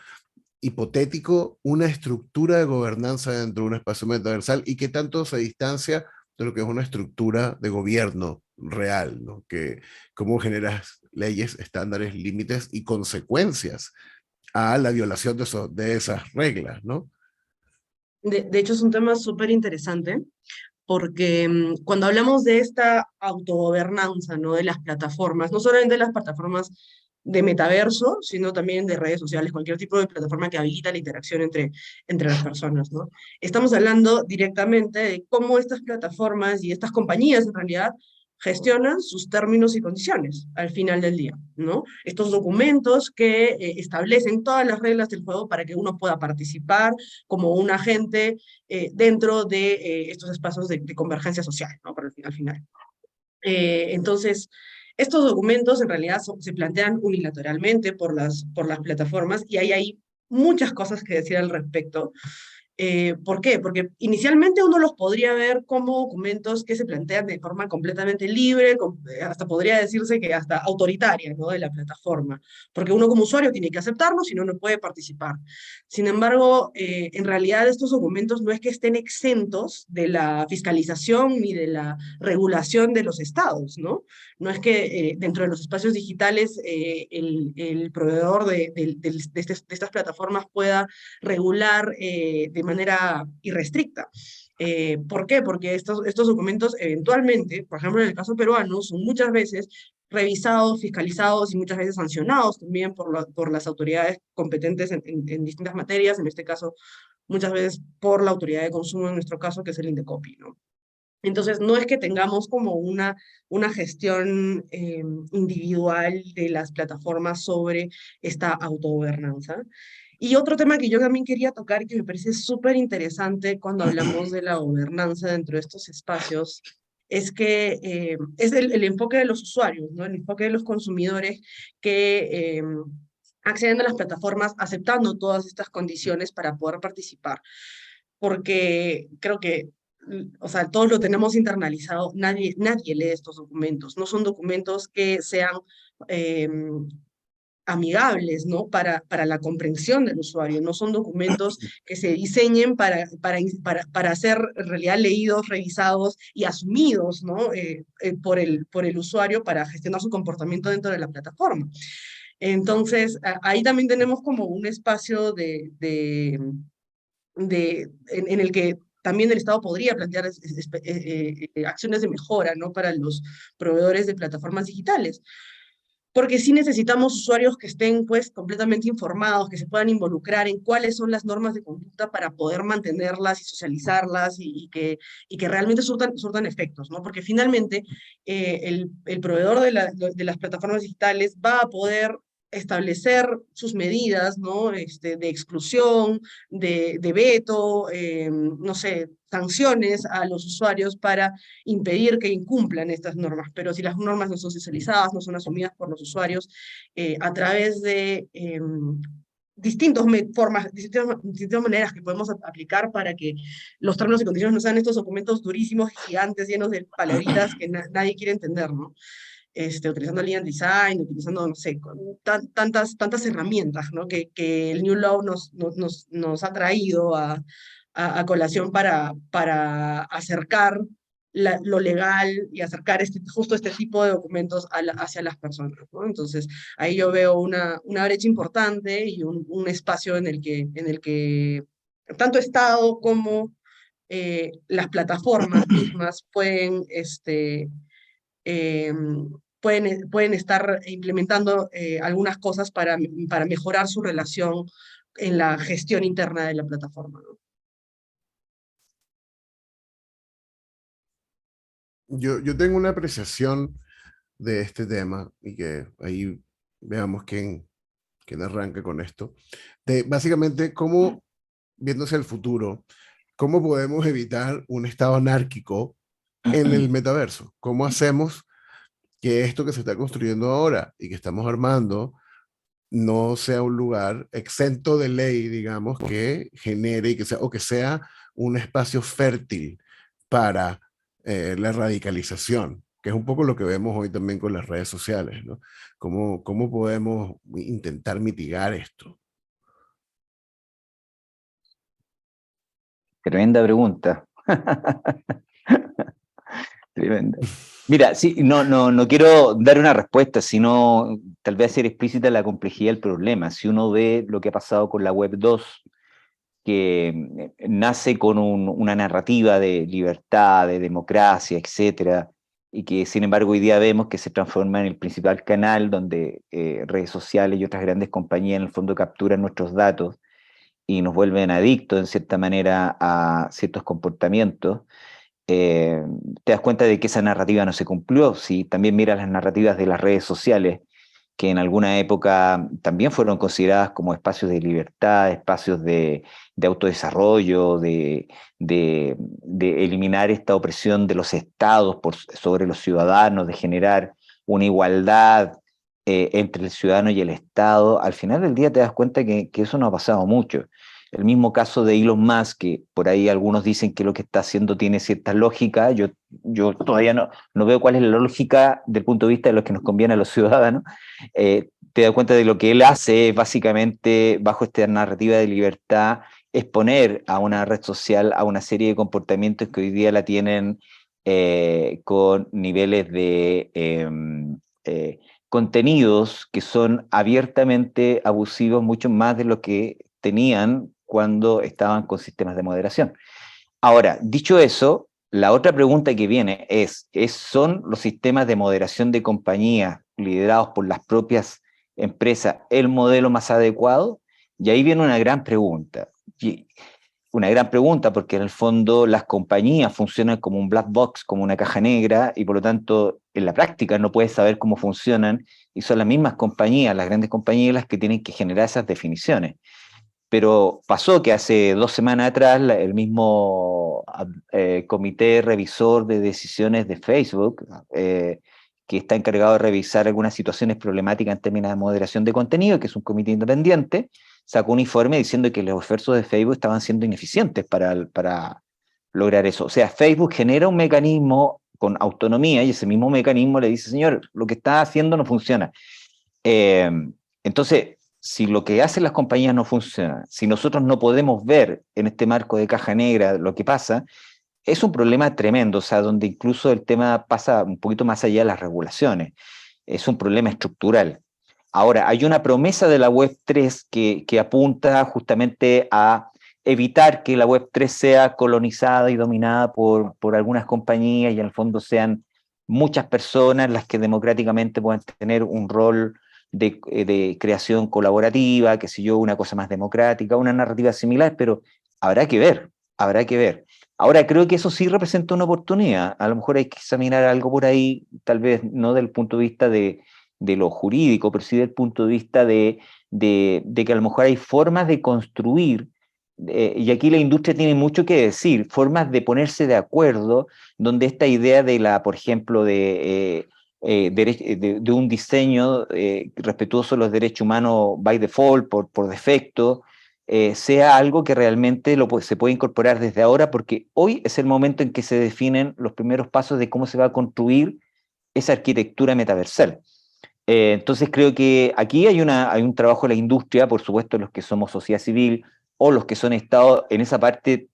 hipotético, una estructura de gobernanza dentro de un espacio metaversal y qué tanto se distancia de lo que es una estructura de gobierno real, ¿no? Cómo generas leyes, estándares, límites y consecuencias a la violación de esas reglas, ¿no? De hecho, es un tema súper interesante porque cuando hablamos de esta autogobernanza, ¿no? De las plataformas, no solamente de las plataformas de metaverso, sino también de redes sociales, cualquier tipo de plataforma que habilita la interacción entre las personas, ¿no? Estamos hablando directamente de cómo estas plataformas y estas compañías, en realidad, gestionan sus términos y condiciones al final del día, ¿no? Estos documentos que establecen todas las reglas del juego para que uno pueda participar como un agente dentro de estos espacios de convergencia social, ¿no? Para al final. Entonces, estos documentos en realidad se plantean unilateralmente por las plataformas y hay muchas cosas que decir al respecto. ¿Por qué? Porque inicialmente uno los podría ver como documentos que se plantean de forma completamente libre, hasta podría decirse que hasta autoritaria, ¿no? De la plataforma, porque uno como usuario tiene que aceptarlo, si no, no puede participar. Sin embargo, en realidad estos documentos no es que estén exentos de la fiscalización ni de la regulación de los estados, ¿no? No es que dentro de los espacios digitales el proveedor de estas plataformas pueda regular de manera irrestricta. ¿Por qué? Porque estos documentos eventualmente, por ejemplo en el caso peruano, son muchas veces revisados, fiscalizados y muchas veces sancionados también por las autoridades competentes en distintas materias, en este caso muchas veces por la autoridad de consumo, en nuestro caso, que es el INDECOPI, ¿no? Entonces, no es que tengamos como una gestión individual de las plataformas sobre esta autogobernanza. Y otro tema que yo también quería tocar, que me parece súper interesante cuando hablamos de la gobernanza dentro de estos espacios, es que es el enfoque de los usuarios, ¿no? El enfoque de los consumidores que acceden a las plataformas aceptando todas estas condiciones para poder participar. Porque creo que o sea, todos lo tenemos internalizado, nadie lee estos documentos, no son documentos que sean amigables, ¿no? Para la comprensión del usuario, no son documentos que se diseñen para ser en realidad leídos, revisados y asumidos, ¿no? Por el usuario para gestionar su comportamiento dentro de la plataforma. Entonces, ahí también tenemos como un espacio en el que también el Estado podría plantear acciones de mejora, ¿no? Para los proveedores de plataformas digitales. porque sí necesitamos usuarios que estén pues completamente informados, que se puedan involucrar en cuáles son las normas de conducta para poder mantenerlas y socializarlas y que realmente surtan efectos, ¿no? Porque finalmente el proveedor de las plataformas digitales va a poder establecer sus medidas, ¿no? De exclusión, de veto, no sé, sanciones a los usuarios para impedir que incumplan estas normas, pero si las normas no son socializadas, no son asumidas por los usuarios a través de distintas maneras que podemos aplicar para que los términos y condiciones no sean estos documentos durísimos, gigantes, llenos de palabritas que nadie quiere entender, ¿no? Utilizando Lean Design, utilizando, no sé, tantas herramientas, ¿no? Que el New Law nos ha traído a colación para acercar lo legal y acercar justo este tipo de documentos hacia las personas, ¿no? Entonces, ahí yo veo una brecha importante y un espacio en el que tanto Estado como las plataformas mismas eh, pueden estar implementando algunas cosas para mejorar su relación en la gestión interna de la plataforma, ¿no? Yo tengo una apreciación de este tema y que ahí veamos quién arranca con esto. De básicamente cómo, viéndose el futuro, cómo podemos evitar un estado anárquico en el metaverso. ¿Cómo hacemos que esto que se está construyendo ahora y que estamos armando no sea un lugar exento de ley, digamos, que genere y que sea, o que sea un espacio fértil para la radicalización, que es un poco lo que vemos hoy también con las redes sociales, ¿no? ¿Cómo podemos intentar mitigar esto? Tremenda pregunta. Tremenda. Mira, sí, no quiero dar una respuesta, sino tal vez ser explícita la complejidad del problema. Si uno ve lo que ha pasado con la Web 2, que nace con una narrativa de libertad, de democracia, etcétera, y que sin embargo hoy día vemos que se transforma en el principal canal donde redes sociales y otras grandes compañías en el fondo capturan nuestros datos y nos vuelven adictos en cierta manera a ciertos comportamientos. eh, Te das cuenta de que esa narrativa no se cumplió. Si también miras las narrativas de las redes sociales, que en alguna época también fueron consideradas como espacios de libertad, espacios de autodesarrollo, de eliminar esta opresión de los estados sobre los ciudadanos, de generar una igualdad entre el ciudadano y el Estado, al final del día te das cuenta que eso no ha pasado mucho. El mismo caso de Elon Musk, que por ahí algunos dicen que lo que está haciendo tiene cierta lógica, yo todavía no veo cuál es la lógica del punto de vista de lo que nos conviene a los ciudadanos. Te das cuenta de lo que él hace, básicamente, bajo esta narrativa de libertad, exponer a una red social a una serie de comportamientos que hoy día la tienen con niveles de contenidos que son abiertamente abusivos, mucho más de lo que tenían cuando estaban con sistemas de moderación. Ahora, dicho eso, la otra pregunta que viene ¿son los sistemas de moderación de compañías liderados por las propias empresas el modelo más adecuado? Y ahí viene una gran pregunta. Una gran pregunta porque en el fondo las compañías funcionan como un black box, como una caja negra, y por lo tanto en la práctica no puedes saber cómo funcionan, y son las mismas compañías, las grandes compañías, las que tienen que generar esas definiciones. Pero pasó que hace 2 semanas atrás el mismo comité revisor de decisiones de Facebook, que está encargado de revisar algunas situaciones problemáticas en términos de moderación de contenido, que es un comité independiente, sacó un informe diciendo que los esfuerzos de Facebook estaban siendo ineficientes para lograr eso. O sea, Facebook genera un mecanismo con autonomía y ese mismo mecanismo le dice, señor, lo que está haciendo no funciona. Entonces, si lo que hacen las compañías no funciona, si nosotros no podemos ver en este marco de caja negra lo que pasa, es un problema tremendo, o sea, donde incluso el tema pasa un poquito más allá de las regulaciones. Es un problema estructural. Ahora, hay una promesa de la Web3 que apunta justamente a evitar que la Web3 sea colonizada y dominada por algunas compañías y en el fondo sean muchas personas las que democráticamente puedan tener un rol de creación colaborativa, qué sé yo, una cosa más democrática, una narrativa similar, pero habrá que ver, habrá que ver. Ahora, creo que eso sí representa una oportunidad. A lo mejor hay que examinar algo por ahí, tal vez no del punto de vista de lo jurídico, pero sí del punto de vista de que a lo mejor hay formas de construir, y aquí la industria tiene mucho que decir, formas de ponerse de acuerdo, donde esta idea de la, por ejemplo, de un diseño respetuoso de los derechos humanos by default, por defecto, sea algo que realmente se puede incorporar desde ahora, porque hoy es el momento en que se definen los primeros pasos de cómo se va a construir esa arquitectura metaversal. Entonces creo que aquí hay un trabajo de la industria, por supuesto los que somos sociedad civil o los que son Estado en esa parte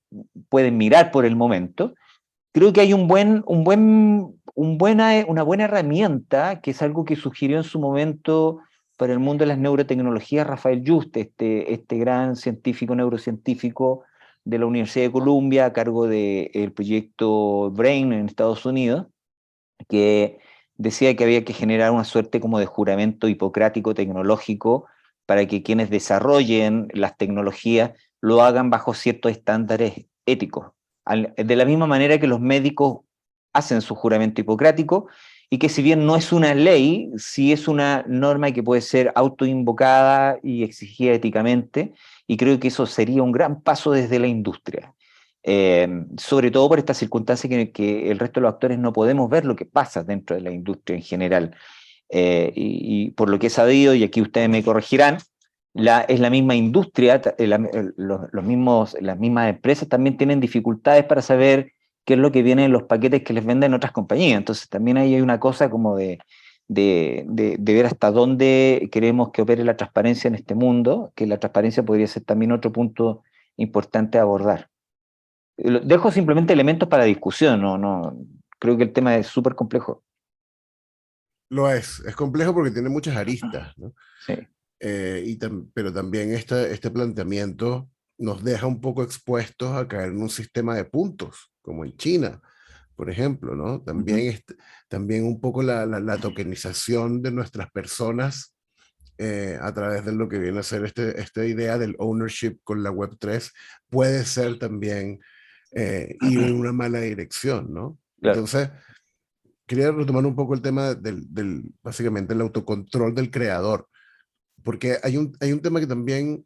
pueden mirar por el momento. Creo que hay una buena herramienta, que es algo que sugirió en su momento para el mundo de las neurotecnologías Rafael Juste, este gran científico, neurocientífico de la Universidad de Columbia, a cargo del proyecto BRAIN en Estados Unidos, que decía que había que generar una suerte como de juramento hipocrático tecnológico para que quienes desarrollen las tecnologías lo hagan bajo ciertos estándares éticos. De la misma manera que los médicos hacen su juramento hipocrático, y que si bien no es una ley, sí es una norma que puede ser autoinvocada y exigida éticamente, y creo que eso sería un gran paso desde la industria. Sobre todo por esta circunstancia que el resto de los actores no podemos ver lo que pasa dentro de la industria en general. Y por lo que he sabido, y aquí ustedes me corregirán, es la misma industria, las mismas empresas también tienen dificultades para saber qué es lo que viene en los paquetes que les venden otras compañías. Entonces también ahí hay una cosa como de ver hasta dónde queremos que opere la transparencia en este mundo, que la transparencia podría ser también otro punto importante a abordar. Dejo simplemente elementos para discusión, creo que el tema es súper complejo. Lo es complejo porque tiene muchas aristas, ¿no? Sí. Pero también este planteamiento nos deja un poco expuestos a caer en un sistema de puntos, como en China, por ejemplo, ¿no? También, también un poco la tokenización de nuestras personas a través de lo que viene a ser esta idea del ownership con la Web3 puede ser también ir en una mala dirección, ¿no? Claro. Entonces, quería retomar un poco el tema básicamente el autocontrol del creador, porque hay un tema que también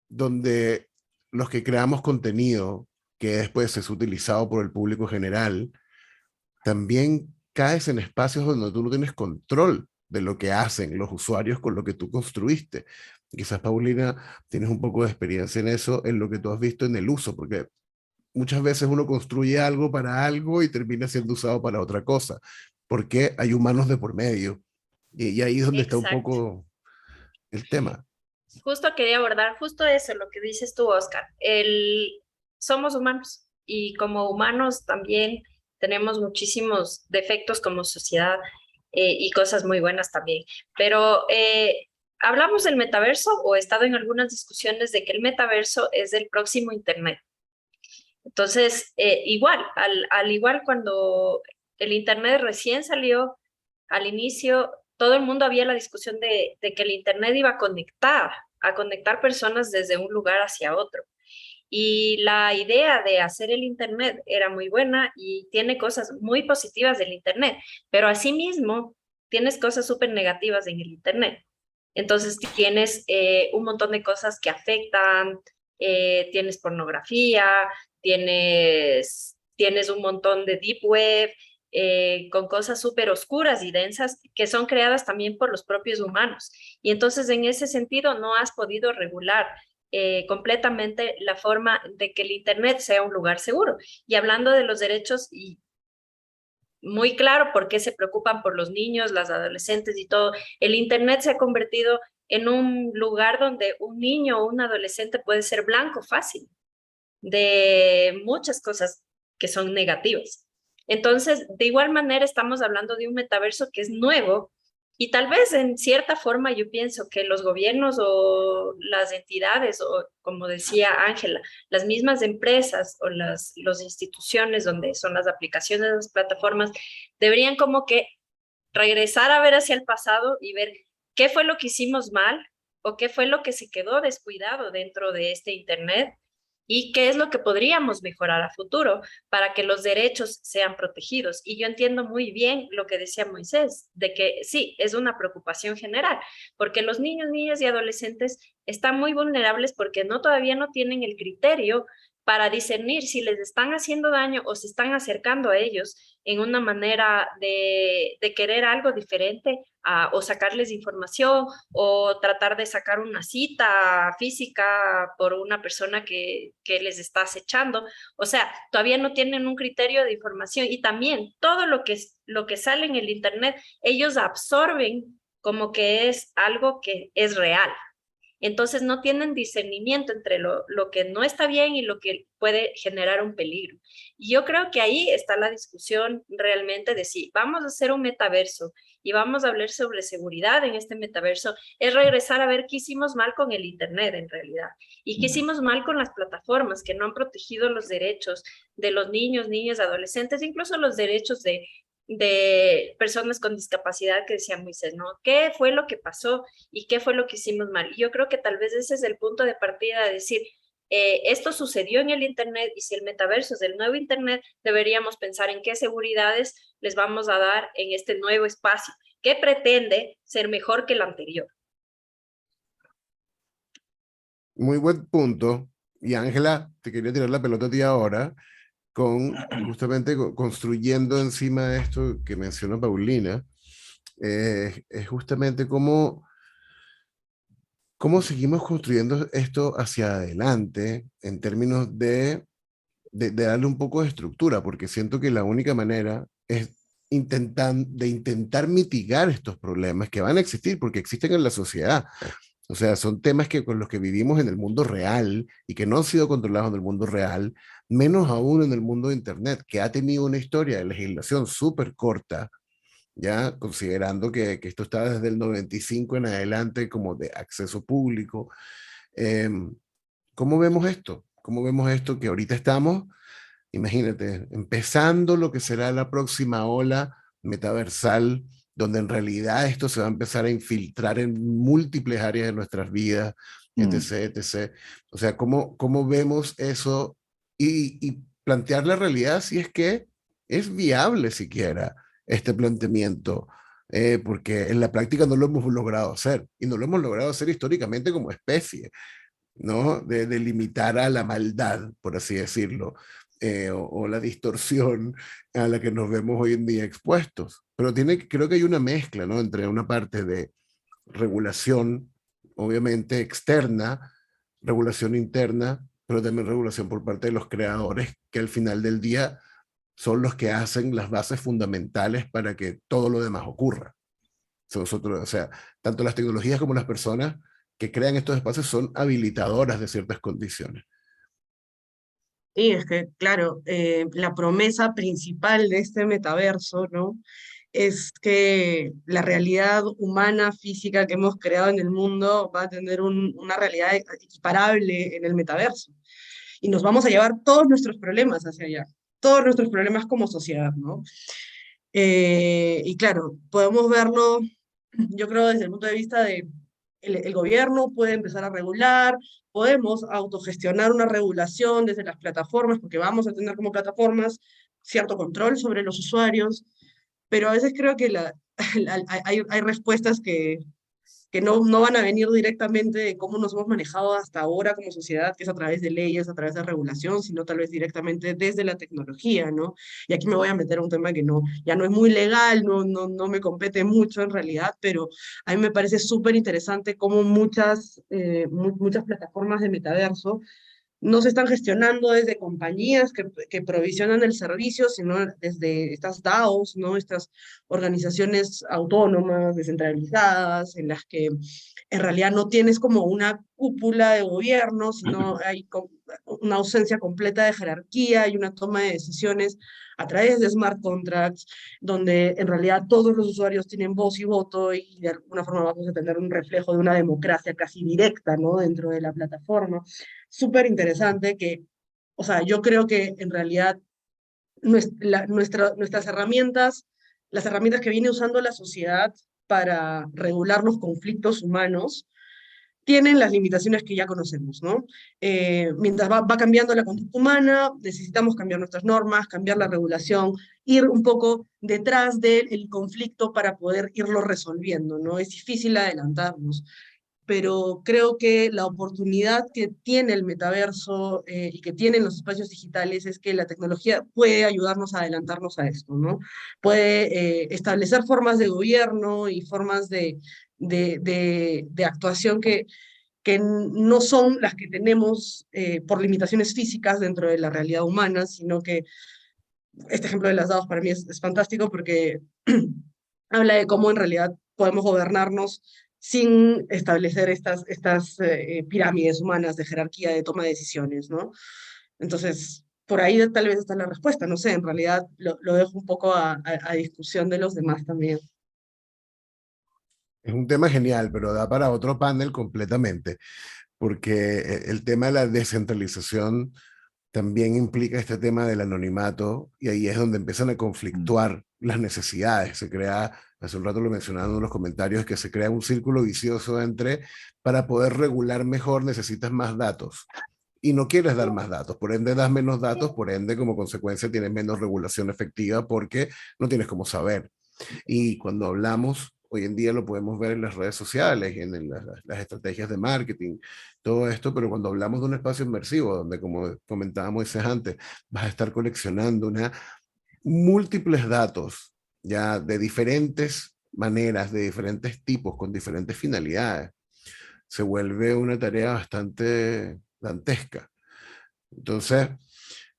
donde los que creamos contenido que después es utilizado por el público general, también caes en espacios donde tú no tienes control de lo que hacen los usuarios con lo que tú construiste. Quizás, Paulina, tienes un poco de experiencia en eso, en lo que tú has visto en el uso, porque muchas veces uno construye algo para algo y termina siendo usado para otra cosa, porque hay humanos de por medio. Y ahí es donde está un Exacto. poco el tema. Justo quería abordar justo eso, lo que dices tú, Oscar. Somos humanos y como humanos también tenemos muchísimos defectos como sociedad y cosas muy buenas también. Pero hablamos del metaverso o he estado en algunas discusiones de que el metaverso es el próximo Internet. Entonces, igual, al igual cuando el Internet recién salió, al inicio, todo el mundo había la discusión de que el Internet iba a conectar personas desde un lugar hacia otro. Y la idea de hacer el Internet era muy buena y tiene cosas muy positivas del Internet, pero asimismo tienes cosas súper negativas en el Internet. Entonces tienes un montón de cosas que afectan, tienes pornografía, tienes un montón de deep web, con cosas súper oscuras y densas que son creadas también por los propios humanos. Y entonces en ese sentido no has podido regular completamente la forma de que el Internet sea un lugar seguro. Y hablando de los derechos, y muy claro por qué se preocupan por los niños, las adolescentes y todo, el Internet se ha convertido en un lugar donde un niño o un adolescente puede ser blanco fácil de muchas cosas que son negativas. Entonces, de igual manera, estamos hablando de un metaverso que es nuevo Y tal vez en cierta forma yo pienso que los gobiernos o las entidades, o como decía Ángela, las mismas empresas o las instituciones donde son las aplicaciones, las plataformas, deberían como que regresar a ver hacia el pasado y ver qué fue lo que hicimos mal o qué fue lo que se quedó descuidado dentro de este Internet y qué es lo que podríamos mejorar a futuro para que los derechos sean protegidos. Y yo entiendo muy bien lo que decía Moisés, de que sí, es una preocupación general, porque los niños, niñas y adolescentes están muy vulnerables porque todavía no tienen el criterio para discernir si les están haciendo daño o se están acercando a ellos en una manera de querer algo diferente o sacarles información o tratar de sacar una cita física por una persona que les está acechando. O sea, todavía no tienen un criterio de información y también todo lo que sale en el Internet, ellos absorben como que es algo que es real. Entonces no tienen discernimiento entre lo que no está bien y lo que puede generar un peligro. Y yo creo que ahí está la discusión realmente de si vamos a hacer un metaverso y vamos a hablar sobre seguridad en este metaverso, es regresar a ver qué hicimos mal con el Internet en realidad y qué hicimos mal con las plataformas que no han protegido los derechos de los niños, niñas, adolescentes, incluso los derechos de personas con discapacidad que decía Moisés, ¿no? ¿Qué fue lo que pasó y qué fue lo que hicimos mal? Y yo creo que tal vez ese es el punto de partida de decir, esto sucedió en el Internet y si el metaverso es el nuevo Internet, deberíamos pensar en qué seguridades les vamos a dar en este nuevo espacio, que pretende ser mejor que el anterior. Muy buen punto. Y Ángela, te quería tirar la pelota a ti ahora, justamente construyendo encima de esto que menciona Paulina, es justamente cómo seguimos construyendo esto hacia adelante en términos de darle un poco de estructura, porque siento que la única manera es intentar mitigar estos problemas que van a existir, porque existen en la sociedad. O sea, son temas con los que vivimos en el mundo real y que no han sido controlados en el mundo real, menos aún en el mundo de Internet, que ha tenido una historia de legislación súper corta, ya considerando que esto está desde el 95 en adelante como de acceso público. Eh, ¿Cómo vemos esto? ¿Cómo vemos esto que ahorita estamos, imagínate, empezando lo que será la próxima ola metaversal, donde en realidad esto se va a empezar a infiltrar en múltiples áreas de nuestras vidas, etc., etc. O sea, ¿cómo vemos eso y plantear la realidad si es que es viable siquiera este planteamiento? Porque en la práctica no lo hemos logrado hacer, y no lo hemos logrado hacer históricamente como especie, ¿no? De limitar a la maldad, por así decirlo, o la distorsión a la que nos vemos hoy en día expuestos. Pero creo que hay una mezcla, ¿no? Entre una parte de regulación, obviamente externa, regulación interna, pero también regulación por parte de los creadores, que al final del día son los que hacen las bases fundamentales para que todo lo demás ocurra. O sea, tanto las tecnologías como las personas que crean estos espacios son habilitadoras de ciertas condiciones. Sí, es que, claro, la promesa principal de este metaverso, ¿no? Es que la realidad humana, física que hemos creado en el mundo va a tener una realidad equiparable en el metaverso. Y nos vamos a llevar todos nuestros problemas hacia allá, todos nuestros problemas como sociedad, ¿no? Y claro, podemos verlo, yo creo, desde el punto de vista de el gobierno puede empezar a regular, podemos autogestionar una regulación desde las plataformas, porque vamos a tener como plataformas cierto control sobre los usuarios, pero a veces creo que hay respuestas que no van a venir directamente de cómo nos hemos manejado hasta ahora como sociedad, que es a través de leyes, a través de regulación, sino tal vez directamente desde la tecnología, ¿no? Y aquí me voy a meter a un tema que ya no es muy legal, no me compete mucho en realidad, pero a mí me parece súper interesante cómo muchas plataformas de metaverso no se están gestionando desde compañías que provisionan el servicio, sino desde estas DAOs, ¿no? Estas organizaciones autónomas, descentralizadas, en las que en realidad no tienes como una cúpula de gobierno, sino hay una ausencia completa de jerarquía y una toma de decisiones a través de smart contracts, donde en realidad todos los usuarios tienen voz y voto y de alguna forma vamos a tener un reflejo de una democracia casi directa, ¿no? Dentro de la plataforma. Súper interesante que, o sea, yo creo que en realidad nuestras herramientas, las herramientas que viene usando la sociedad para regular los conflictos humanos, tienen las limitaciones que ya conocemos, ¿no? Mientras va cambiando la conducta humana, necesitamos cambiar nuestras normas, cambiar la regulación, ir un poco detrás del conflicto para poder irlo resolviendo, ¿no? Es difícil adelantarnos, pero creo que la oportunidad que tiene el metaverso y que tienen los espacios digitales es que la tecnología puede ayudarnos a adelantarnos a esto, ¿no? Puede establecer formas de gobierno y formas de actuación que no son las que tenemos por limitaciones físicas dentro de la realidad humana, sino que este ejemplo de las DAOs para mí es fantástico porque habla de cómo en realidad podemos gobernarnos sin establecer estas pirámides humanas de jerarquía de toma de decisiones, ¿no? Entonces, por ahí tal vez está la respuesta, no sé, en realidad lo dejo un poco a discusión de los demás también. Es un tema genial, pero da para otro panel completamente, porque el tema de la descentralización también implica este tema del anonimato y ahí es donde empiezan a conflictuar las necesidades. Se crea, hace un rato lo mencionaban en los comentarios, que se crea un círculo vicioso entre, para poder regular mejor necesitas más datos y no quieres dar más datos, por ende das menos datos, por ende como consecuencia tienes menos regulación efectiva porque no tienes cómo saber. Y cuando hablamos, hoy en día lo podemos ver en las redes sociales, en las estrategias de marketing, todo esto, pero cuando hablamos de un espacio inmersivo, donde como comentábamos Moisés antes, vas a estar coleccionando múltiples datos ya de diferentes maneras, de diferentes tipos, con diferentes finalidades, se vuelve una tarea bastante dantesca. Entonces,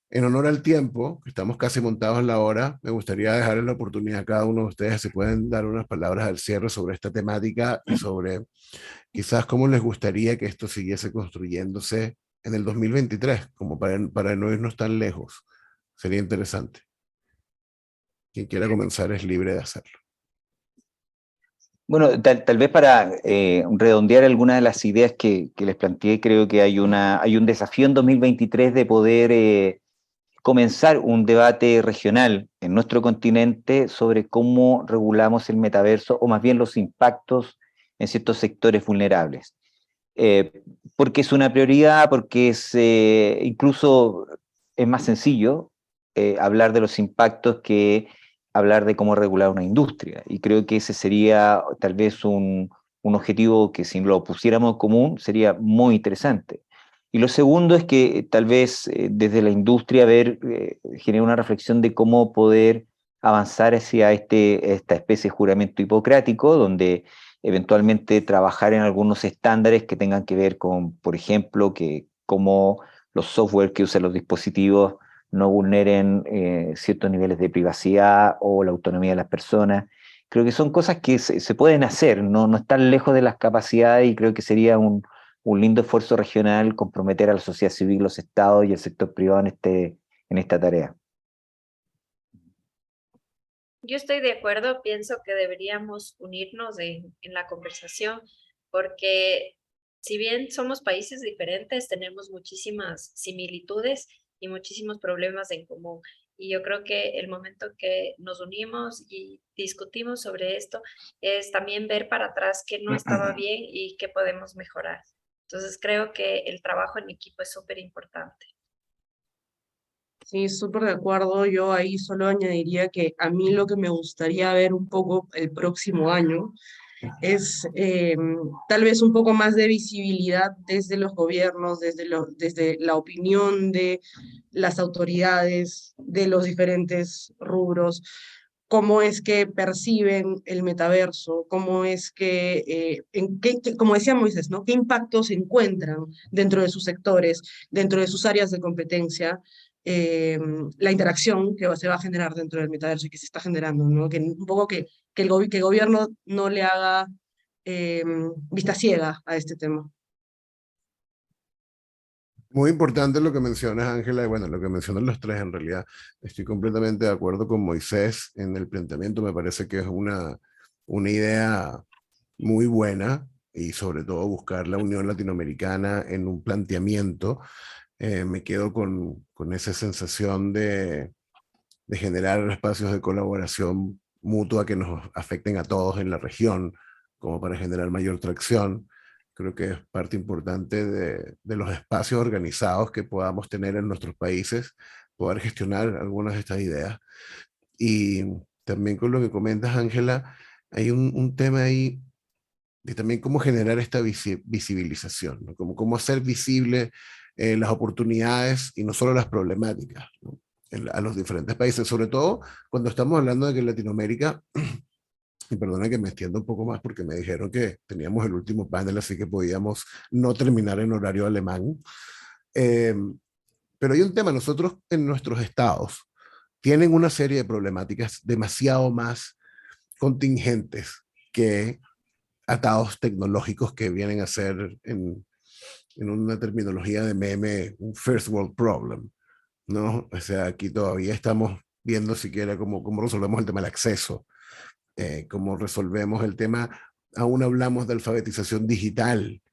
en honor al tiempo, que estamos casi montados en la hora, me gustaría dejarles la oportunidad a cada uno de ustedes si pueden dar unas palabras al cierre sobre esta temática y sobre quizás cómo les gustaría que esto siguiese construyéndose en el 2023, como para no irnos tan lejos. Sería interesante. Quien quiera comenzar es libre de hacerlo. Bueno, tal vez para redondear algunas de las ideas que les planteé, creo que hay un desafío en 2023 de poder comenzar un debate regional en nuestro continente sobre cómo regulamos el metaverso, o más bien los impactos en ciertos sectores vulnerables. Porque es una prioridad, porque incluso es más sencillo hablar de los impactos que hablar de cómo regular una industria. Y creo que ese sería tal vez un objetivo que, si lo pusiéramos en común, sería muy interesante. Y lo segundo es que tal vez desde la industria genera una reflexión de cómo poder avanzar hacia esta especie de juramento hipocrático, donde eventualmente trabajar en algunos estándares que tengan que ver con, por ejemplo, que cómo los software que usan los dispositivos no vulneren ciertos niveles de privacidad o la autonomía de las personas. Creo que son cosas que se pueden hacer, no están lejos de las capacidades, y creo que sería un lindo esfuerzo regional comprometer a la sociedad civil, los estados y el sector privado en esta tarea. Yo estoy de acuerdo, pienso que deberíamos unirnos en la conversación, porque si bien somos países diferentes, tenemos muchísimas similitudes y muchísimos problemas en común. Y yo creo que el momento que nos unimos y discutimos sobre esto es también ver para atrás qué no estaba bien y qué podemos mejorar. Entonces creo que el trabajo en equipo es súper importante. Sí, súper de acuerdo. Yo ahí solo añadiría que a mí lo que me gustaría ver un poco el próximo año es tal vez un poco más de visibilidad desde los gobiernos, desde la opinión de las autoridades de los diferentes rubros, cómo es que perciben el metaverso, cómo es que, como decía Moisés, ¿no? ¿Qué impactos encuentran dentro de sus sectores, dentro de sus áreas de competencia? La interacción que se va a generar dentro del metaverso y que se está generando, ¿no? Que un poco que el gobierno no le haga vista ciega a este tema. Muy importante lo que mencionas, Ángela, y bueno, lo que mencionan los tres en realidad. Estoy completamente de acuerdo con Moisés en el planteamiento, me parece que es una idea muy buena y sobre todo buscar la Unión Latinoamericana en un planteamiento. Me quedo con esa sensación de generar espacios de colaboración mutua que nos afecten a todos en la región, como para generar mayor tracción. Creo que es parte importante de los espacios organizados que podamos tener en nuestros países, poder gestionar algunas de estas ideas. Y también con lo que comentas, Ángela, hay un tema ahí de también cómo generar esta visibilización, ¿no? Cómo hacer visible las oportunidades y no solo las problemáticas, ¿no? A los diferentes países, sobre todo cuando estamos hablando de que Latinoamérica, y perdona que me extienda un poco más porque me dijeron que teníamos el último panel, así que podíamos no terminar en horario alemán. Eh, pero hay un tema, nosotros en nuestros estados tienen una serie de problemáticas demasiado más contingentes que atados tecnológicos que vienen a ser en una terminología de meme un first world problem, ¿no? O sea, aquí todavía estamos viendo siquiera cómo resolvemos el tema del acceso, cómo resolvemos el tema, aún hablamos de alfabetización digital,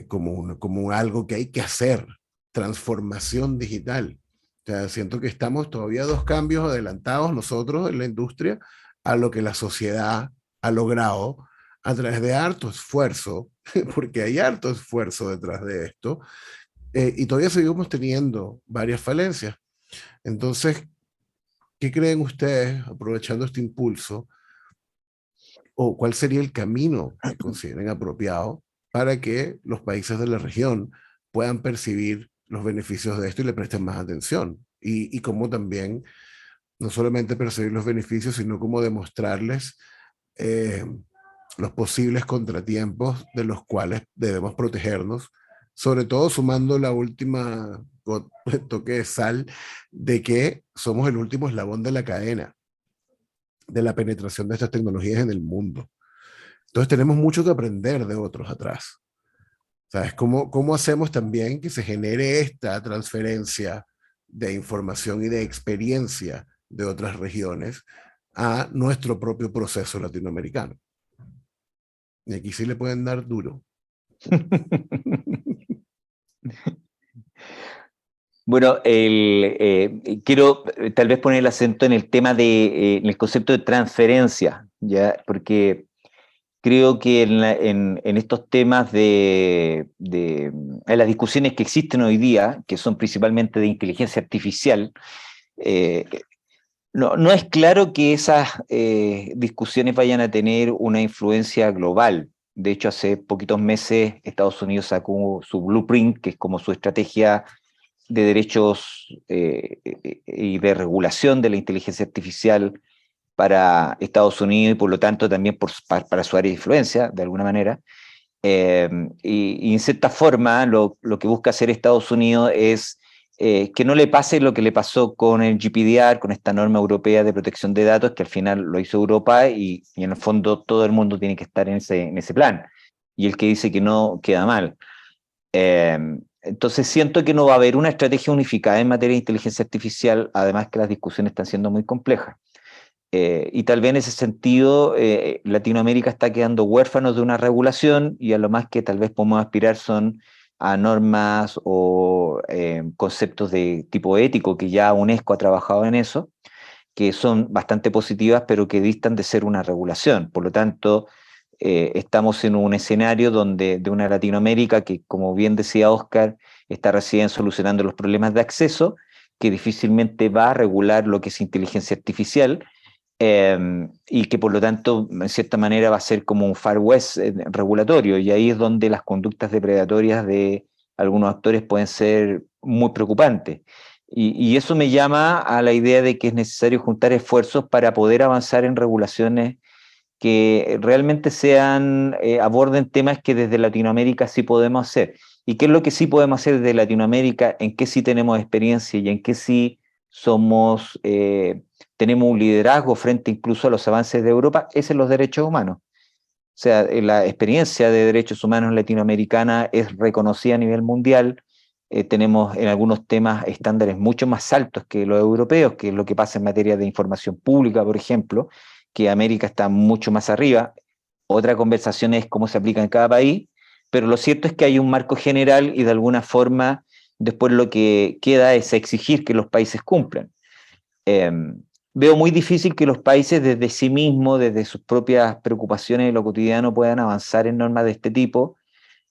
como algo que hay que hacer, transformación digital. O sea, siento que estamos todavía dos cambios adelantados nosotros en la industria a lo que la sociedad ha logrado a través de harto esfuerzo, porque hay harto esfuerzo detrás de esto, y todavía seguimos teniendo varias falencias. Entonces, ¿qué creen ustedes, aprovechando este impulso, o cuál sería el camino que consideren apropiado para que los países de la región puedan percibir los beneficios de esto y le presten más atención? Y cómo también, no solamente percibir los beneficios, sino cómo demostrarles eh, los posibles contratiempos de los cuales debemos protegernos, sobre todo sumando la última toque de sal de que somos el último eslabón de la cadena de la penetración de estas tecnologías en el mundo. Entonces tenemos mucho que aprender de otros atrás. ¿Sabes? ¿Cómo hacemos también que se genere esta transferencia de información y de experiencia de otras regiones a nuestro propio proceso latinoamericano? Y aquí sí le pueden dar duro. Bueno, quiero tal vez poner el acento en el tema en el concepto de transferencia, ¿ya? Porque creo que en estos temas en las discusiones que existen hoy día, que son principalmente de inteligencia artificial, eh, no es claro que esas discusiones vayan a tener una influencia global. De hecho, hace poquitos meses Estados Unidos sacó su blueprint, que es como su estrategia de derechos y de regulación de la inteligencia artificial para Estados Unidos y por lo tanto también para su área de influencia, de alguna manera. Y en cierta forma lo que busca hacer Estados Unidos es que no le pase lo que le pasó con el GDPR, con esta norma europea de protección de datos, que al final lo hizo Europa y en el fondo todo el mundo tiene que estar en ese plan. Y el que dice que no queda mal. Entonces siento que no va a haber una estrategia unificada en materia de inteligencia artificial, además que las discusiones están siendo muy complejas. Y tal vez en ese sentido Latinoamérica está quedando huérfanos de una regulación y a lo más que tal vez podemos aspirar son a normas o conceptos de tipo ético, que ya UNESCO ha trabajado en eso, que son bastante positivas, pero que distan de ser una regulación. Por lo tanto, estamos en un escenario de una Latinoamérica que, como bien decía Oscar, está recién solucionando los problemas de acceso, que difícilmente va a regular lo que es inteligencia artificial, y que por lo tanto, en cierta manera, va a ser como un Far West regulatorio, y ahí es donde las conductas depredatorias de algunos actores pueden ser muy preocupantes. Y eso me llama a la idea de que es necesario juntar esfuerzos para poder avanzar en regulaciones que realmente aborden temas que desde Latinoamérica sí podemos hacer. ¿Y qué es lo que sí podemos hacer desde Latinoamérica? ¿En qué sí tenemos experiencia y en qué sí tenemos un liderazgo frente incluso a los avances de Europa? Es en los derechos humanos. O sea, la experiencia de derechos humanos latinoamericana es reconocida a nivel mundial. tenemos en algunos temas estándares mucho más altos que los europeos, que es lo que pasa en materia de información pública, por ejemplo, que América está mucho más arriba. Otra conversación es cómo se aplica en cada país, pero lo cierto es que hay un marco general y de alguna forma después lo que queda es exigir que los países cumplan. Veo muy difícil que los países desde sí mismos, desde sus propias preocupaciones de lo cotidiano, puedan avanzar en normas de este tipo,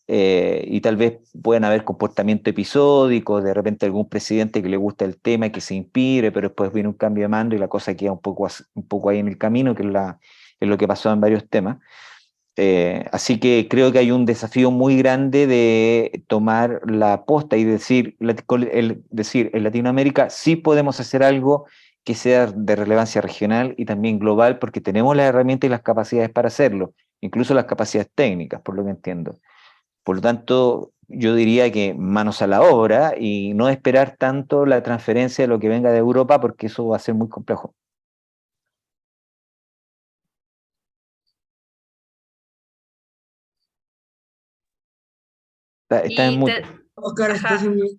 y tal vez puedan haber comportamiento episódico, de repente algún presidente que le gusta el tema y que se inspire, pero después viene un cambio de mando y la cosa queda un poco ahí en el camino, que es lo que pasó en varios temas. Así que creo que hay un desafío muy grande de tomar la posta y decir, en Latinoamérica sí podemos hacer algo que sea de relevancia regional y también global, porque tenemos las herramientas y las capacidades para hacerlo, incluso las capacidades técnicas, por lo que entiendo. Por lo tanto, yo diría que manos a la obra y no esperar tanto la transferencia de lo que venga de Europa, porque eso va a ser muy complejo. Está en Y mute. Oscar, estás ajá, en mute.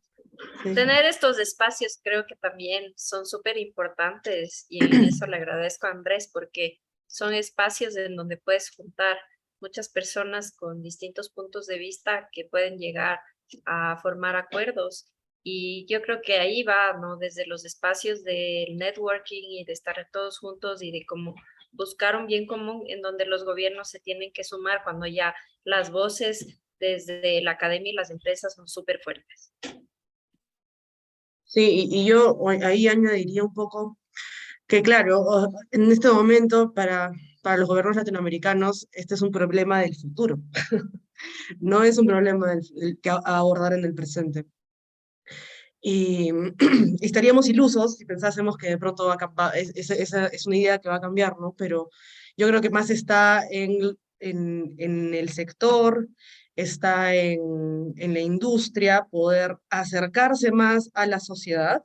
Sí. tener estos espacios creo que también son súper importantes y en eso le agradezco a Andrés porque son espacios en donde puedes juntar muchas personas con distintos puntos de vista que pueden llegar a formar acuerdos. Y yo creo que ahí va, ¿no? Desde los espacios del networking y de estar todos juntos y de cómo buscar un bien común en donde los gobiernos se tienen que sumar cuando ya las voces desde la academia y las empresas son súper fuertes. Sí, y yo ahí añadiría un poco que, claro, en este momento para los gobiernos latinoamericanos, este es un problema del futuro, no es un problema que a abordar en el presente. Y, y estaríamos ilusos si pensásemos que de pronto esa es una idea que va a cambiar, ¿no? Pero yo creo que más está en el sector, está en la industria, poder acercarse más a la sociedad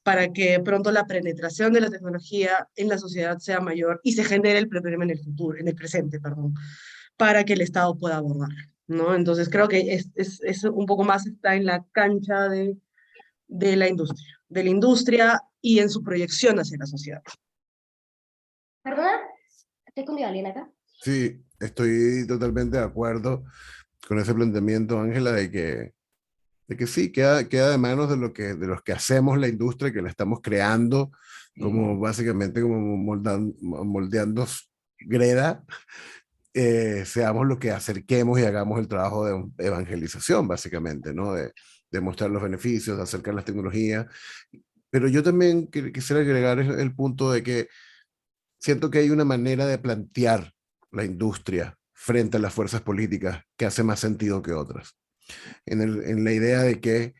para que de pronto la penetración de la tecnología en la sociedad sea mayor y se genere el problema en el futuro, en el presente, perdón, para que el Estado pueda abordar, ¿no? Entonces creo que es un poco más está en la cancha de la industria y en su proyección hacia la sociedad. ¿Perdona? ¿Estoy con alguien acá? Sí, estoy totalmente de acuerdo con ese planteamiento, Ángela, de que sí, queda de manos de los que hacemos la industria, que la estamos creando, como básicamente como moldeando greda, seamos los que acerquemos y hagamos el trabajo de evangelización, básicamente, ¿no? De mostrar los beneficios, de acercar las tecnologías. Pero yo también quisiera agregar el punto de que siento que hay una manera de plantear la industria frente a las fuerzas políticas que hace más sentido que otras. En la idea de que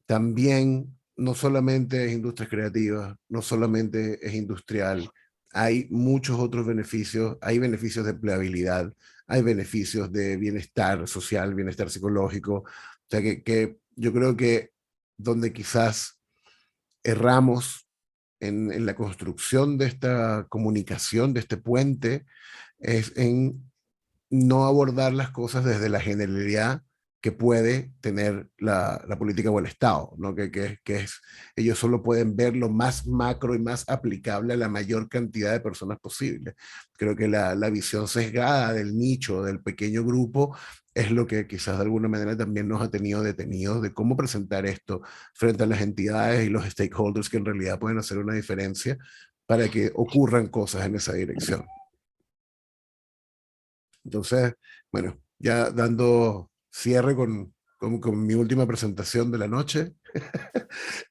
también no solamente es industria creativa, no solamente es industrial, hay muchos otros beneficios, hay beneficios de empleabilidad, hay beneficios de bienestar social, bienestar psicológico, o sea que yo creo que donde quizás erramos en la construcción de esta comunicación, de este puente, es en no abordar las cosas desde la generalidad que puede tener la política o el Estado, ¿no? Ellos solo pueden ver lo más macro y más aplicable a la mayor cantidad de personas posible. Creo que la visión sesgada del nicho, del pequeño grupo, es lo que quizás de alguna manera también nos ha tenido detenidos de cómo presentar esto frente a las entidades y los stakeholders que en realidad pueden hacer una diferencia para que ocurran cosas en esa dirección. Entonces, bueno, ya dando cierre con mi última presentación de la noche,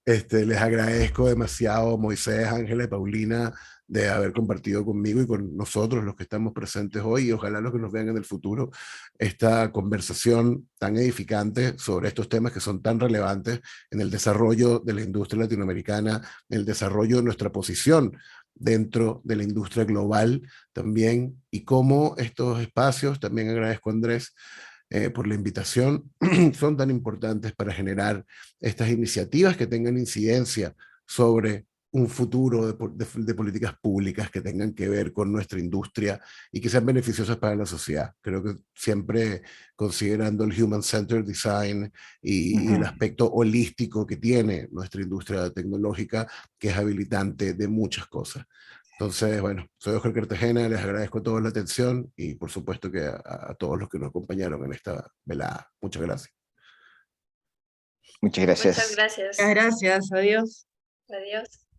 les agradezco demasiado, Moisés, Ángela y Paulina, de haber compartido conmigo y con nosotros, los que estamos presentes hoy, y ojalá los que nos vean en el futuro, esta conversación tan edificante sobre estos temas que son tan relevantes en el desarrollo de la industria latinoamericana, en el desarrollo de nuestra posición dentro de la industria global también, y cómo estos espacios, también agradezco a Andrés por la invitación, son tan importantes para generar estas iniciativas que tengan incidencia sobre un futuro de políticas públicas que tengan que ver con nuestra industria y que sean beneficiosas para la sociedad. Creo que siempre considerando el human-centered design y el aspecto holístico que tiene nuestra industria tecnológica, que es habilitante de muchas cosas. Entonces, bueno, soy Oscar Cartagena, les agradezco a todos la atención y por supuesto que a todos los que nos acompañaron en esta velada. Muchas gracias. Muchas gracias. Muchas gracias. Gracias, adiós. Adiós.